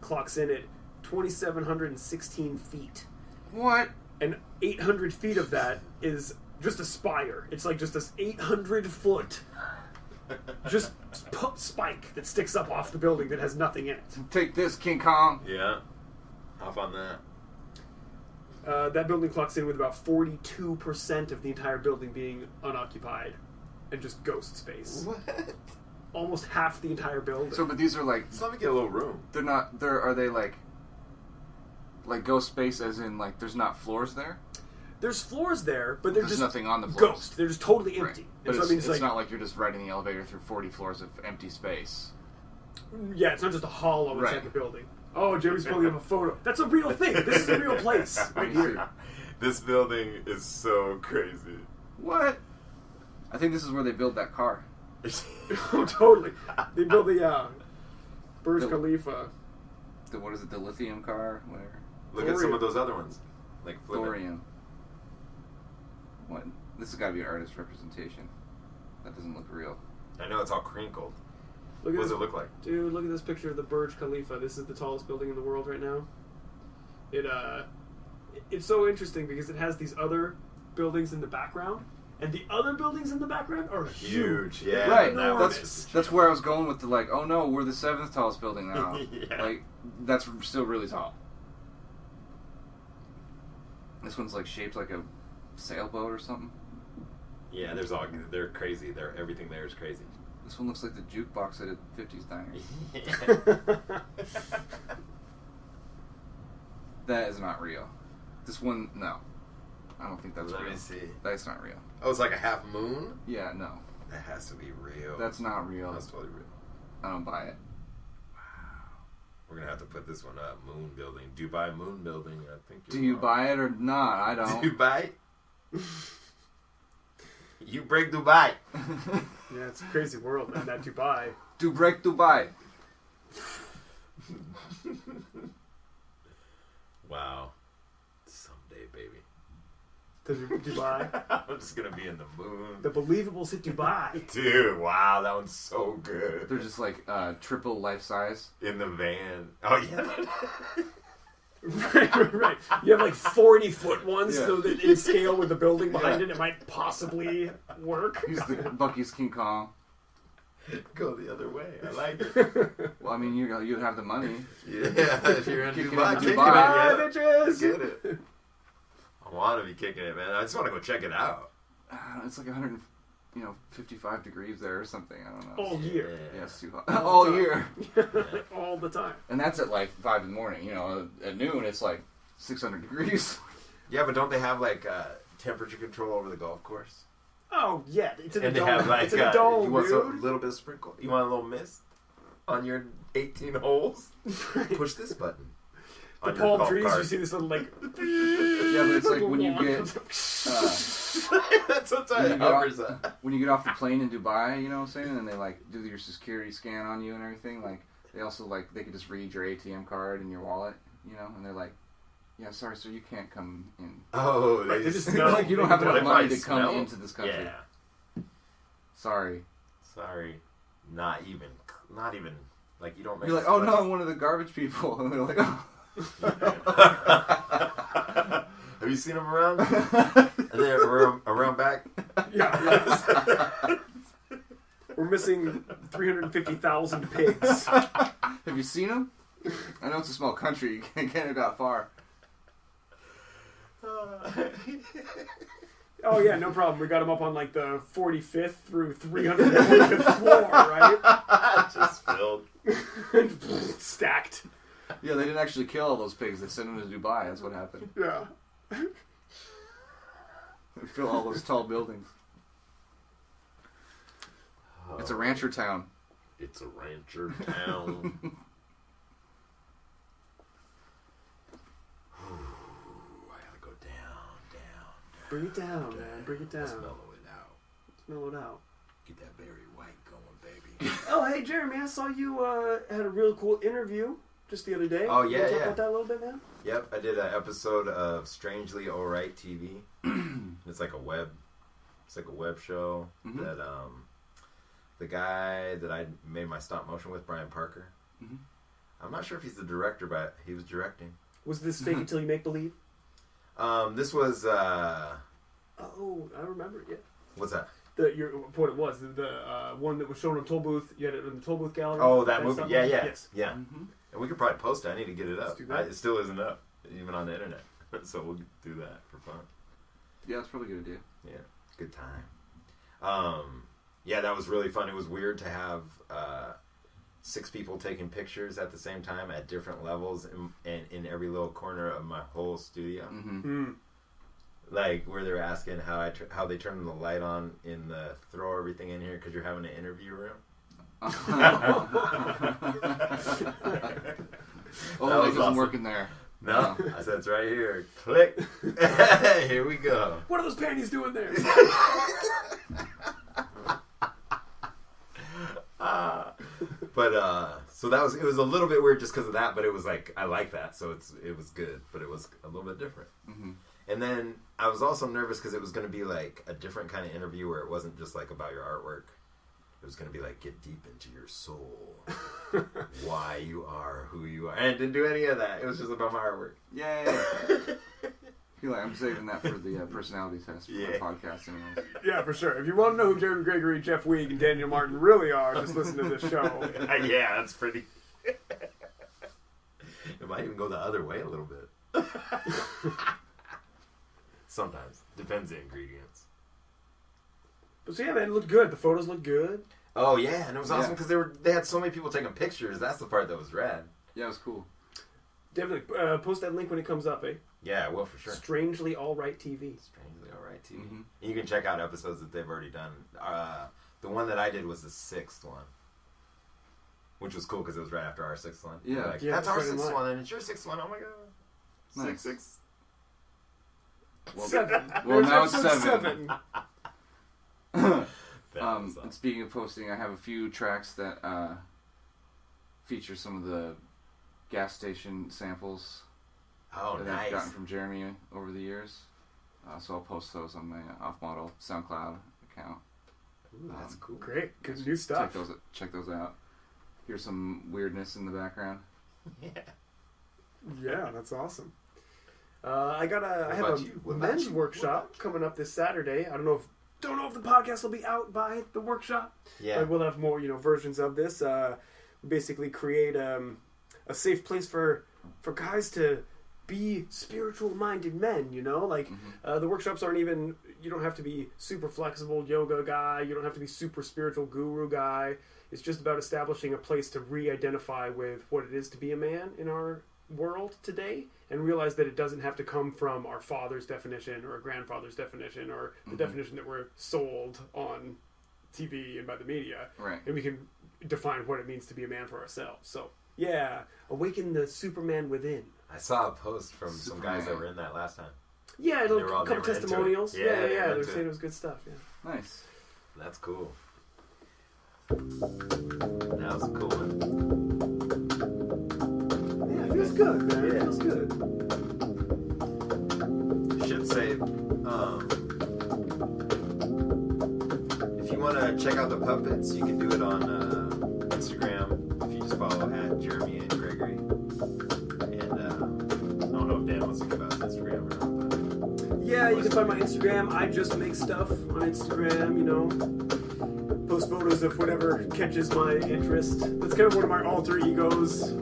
clocks in at 2,716 feet. What? And 800 feet of that is just a spire. It's like just this 800-foot just spike that sticks up off the building that has nothing in it. Take this, King Kong. Yeah. Hop on that. That building clocks in with about 42% of the entire building being unoccupied and just ghost space. What? Almost half the entire building. So, but these are like, Just let me get a little room. they're not, are they like ghost space as in like there's not floors there? There's floors there, but they're There's just nothing on the floors. ghost. They're just totally Right. empty. But And so, it's like, not like you're just riding the elevator through 40 floors of empty space. yeah, it's not just a hollow inside Right. the building. Oh, Jimmy's pulling up a photo. That's a real thing. This is a real place right here. This building is so crazy. What? I think this is where they build that car. Oh, totally. They built the Burj The- Khalifa. What is it, the lithium car? Whatever. Look at some of those other ones. Like flip it. Thorium. What? This has got to be an artist representation. That doesn't look real. I know it's all crinkled. Look at What does this, it look like? dude. Look at this picture of the Burj Khalifa. This is the tallest building in the world right now. It's so interesting because it has these other buildings in the background, and the other buildings in the background are huge. Yeah, Right. Enormous. That's where I was going with the like. Oh no, we're the 7th tallest building now. Yeah. Like that's still really tall. This one's like shaped like a sailboat or something. Yeah, they're crazy. Everything there is crazy. This one looks like the jukebox at a 50s diner. That is not real. This one, no. I don't think that's Let real. me see. That's not real. Oh, it's like a half moon? Yeah, no. That has to be real. That's not real. That's totally real. I don't buy it. We're gonna have to put this one up. Moon building, Dubai moon building. I think. Do you buy it or not? I don't. Dubai? You break Dubai. Yeah, it's a crazy world, man. That Dubai. Do break Dubai. Wow. Someday, baby. Dubai. I'm just gonna be in the moon. The believable city Dubai. Dude, wow, that one's so good. They're just like triple life size. In the van. Oh yeah. right. You have like 40-foot ones, Yeah. so that in scale with the building behind it might possibly work. He's the Bucky's King Kong. Go the other way. I like it. Well, I mean, you have the money. Yeah, if you're in Kicking Dubai, it in kick Dubai. it, bitches! get it. I want to be kicking it, man. I just want to go check it out. It's like 155 degrees there or something. I don't know. All year. Yeah, it's too hot. All year. All the time. And that's at like 5 in the morning. At noon it's like 600 degrees. Yeah, but don't they have like temperature control over the golf course? Oh, yeah. It's in a And they dome. have like It's in a dome, you want a dude. little bit of sprinkle? You want a little mist on your 18 holes? Push this button. The on your palm golf trees, cart. you see this little like... Yeah, but it's like when you get That's what when you it get hovers off- at. when you get off the plane in Dubai, you know what I'm saying, and they like do your security scan on you and everything. Like they also like they could just read your ATM card and your wallet, and they're like, yeah, sorry, sir, you can't come in. Oh, Right, they just Smell. Like you don't have Well, enough they money probably to come smell. into this country. Yeah. Sorry. Sorry. Not even. Like you don't make You're like, as oh much no, as- I'm one of the garbage people, and they're like, oh. Have you seen them around? Are they around back? Yeah. We're missing 350,000 pigs. Have you seen them? I know it's a small country. You can't get that far. Oh, yeah, no problem. We got them up on like the 45th through 345th floor, right? Just filled. Stacked. Yeah, they didn't actually kill all those pigs. They sent them to Dubai. That's what happened. Yeah. They fill all those tall buildings. It's a rancher town. It's a rancher town. I gotta go down. Bring it down, man. Bring it down. Let's mellow it out. Smell it out. Get that Barry White going, baby. Oh, hey, Jeremy, I saw you had a real cool interview just the other day. Oh, You yeah, wanna talk yeah. about that a little bit, man? Yep, I did an episode of Strangely Alright TV. It's like a web show Mhm. that the guy that I made my stop motion with, Brian Parker. Mhm. I'm not sure if he's the director, but he was directing. Was this Fake It Till You Make Believe? This was Oh, I remember it, yeah. what's that? What it was, the one that was shown on Toll Booth. You had it in the Toll Booth gallery. Oh, that movie. stuff? Yeah. Yes. Yeah. Mm-hmm. And we could probably post it. I need to get it Let's up. do that. It still isn't up, even on the internet. So we'll do that for fun. Yeah, that's probably a good idea. Yeah, good time. Yeah, that was really fun. It was weird to have 6 people taking pictures at the same time at different levels in every little corner of my whole studio. Mm-hmm. Like where they're asking how they turn the light on in the throw everything in here because you're having an interview room. Oh, That it was doesn't awesome. work in there. No, I said it's right here. Click. Here we go. What are those panties doing there? So it was a little bit weird just because of that, but it was like I like that, so it was good, but it was a little bit different. Mm-hmm. And then I was also nervous because it was going to be like a different kind of interview where it wasn't just like about your artwork. It was going to be like get deep into your soul. why you are who you are. And it didn't do any of that. It was just about my artwork. Yay! I feel like I'm saving that for the personality test for the podcast anyways. Yeah, for sure. If you want to know who Jeremy Gregory, Jeff Weig, and Daniel Martin really are, just listen to this show. Yeah, that's pretty. It might even go the other way a little bit. Sometimes. Depends the ingredients. But so yeah, man, it looked good. The photos looked good. Oh yeah, and it was awesome because they had so many people taking pictures. That's the part that was rad. Yeah, it was cool. Definitely post that link when it comes up, eh? Yeah, I will for sure. Strangely Alright TV. Strangely Alright TV. Mm-hmm. And you can check out episodes that they've already done. The one that I did was the 6th one, which was cool because it was right after our 6th one. Yeah, like, yeah, that's our right in 6th line. one, and it's your 6th one. Oh my god, Nice. 6. Well, 7. well, There's now it's episode 7. Awesome. And speaking of posting, I have a few tracks that feature some of the gas station samples Oh, that nice. I've gotten from Jeremy over the years. So I'll post those on my off-model SoundCloud account. Ooh, that's cool. Great. Good new stuff. Check those out. Here's some weirdness in the background. Yeah. Yeah, that's awesome. I have about a you? What about men's you? workshop coming up this Saturday. I don't know if the podcast will be out by the workshop. Yeah. But we'll have more, versions of this. Basically create a safe place for guys to be spiritual-minded men, The workshops aren't even, you don't have to be super flexible yoga guy, you don't have to be super spiritual guru guy. It's just about establishing a place to re-identify with what it is to be a man in our world today and realize that it doesn't have to come from our father's definition or a grandfather's definition or the definition that we're sold on TV and by the media. Right. And we can define what it means to be a man for ourselves. So, yeah, awaken the Superman within. I saw a post from some guys that Superman. were in that last time. Yeah, They were a all- they couple were into it. testimonials. Yeah, Yeah, they were They're into saying it. it was good stuff, yeah. Nice. That's cool. That was a cool one. Yeah, it feels good, man. It Yeah. feels good. I should say, if you want to check out the puppets, you can do it on Instagram if you just follow @Jeremy and Gregory. And I don't know if Dan wants to give out his Instagram or not. But Yeah, you can find my Instagram. I just make stuff on Instagram, Post photos of whatever catches my interest. That's kind of one of my alter egos.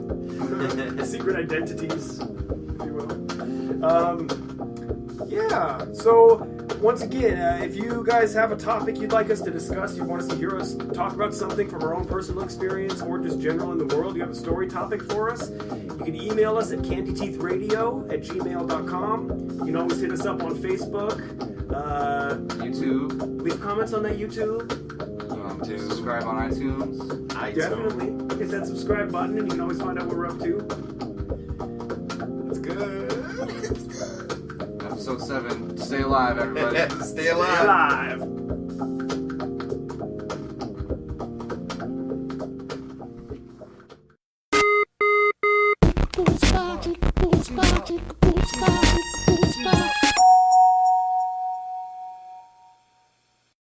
Secret identities, if you will. Yeah, so once again, if you guys have a topic you'd like us to discuss, you want us to hear us talk about something from our own personal experience or just general in the world, you have a story topic for us, you can email us at candyteethradio@gmail.com. You can always hit us up on Facebook. YouTube. Leave comments on that YouTube. Subscribe on iTunes. Definitely. Hit that subscribe button and you can always find out what we're up to. it's good. Episode 7. Stay alive, everybody. Stay alive. Live.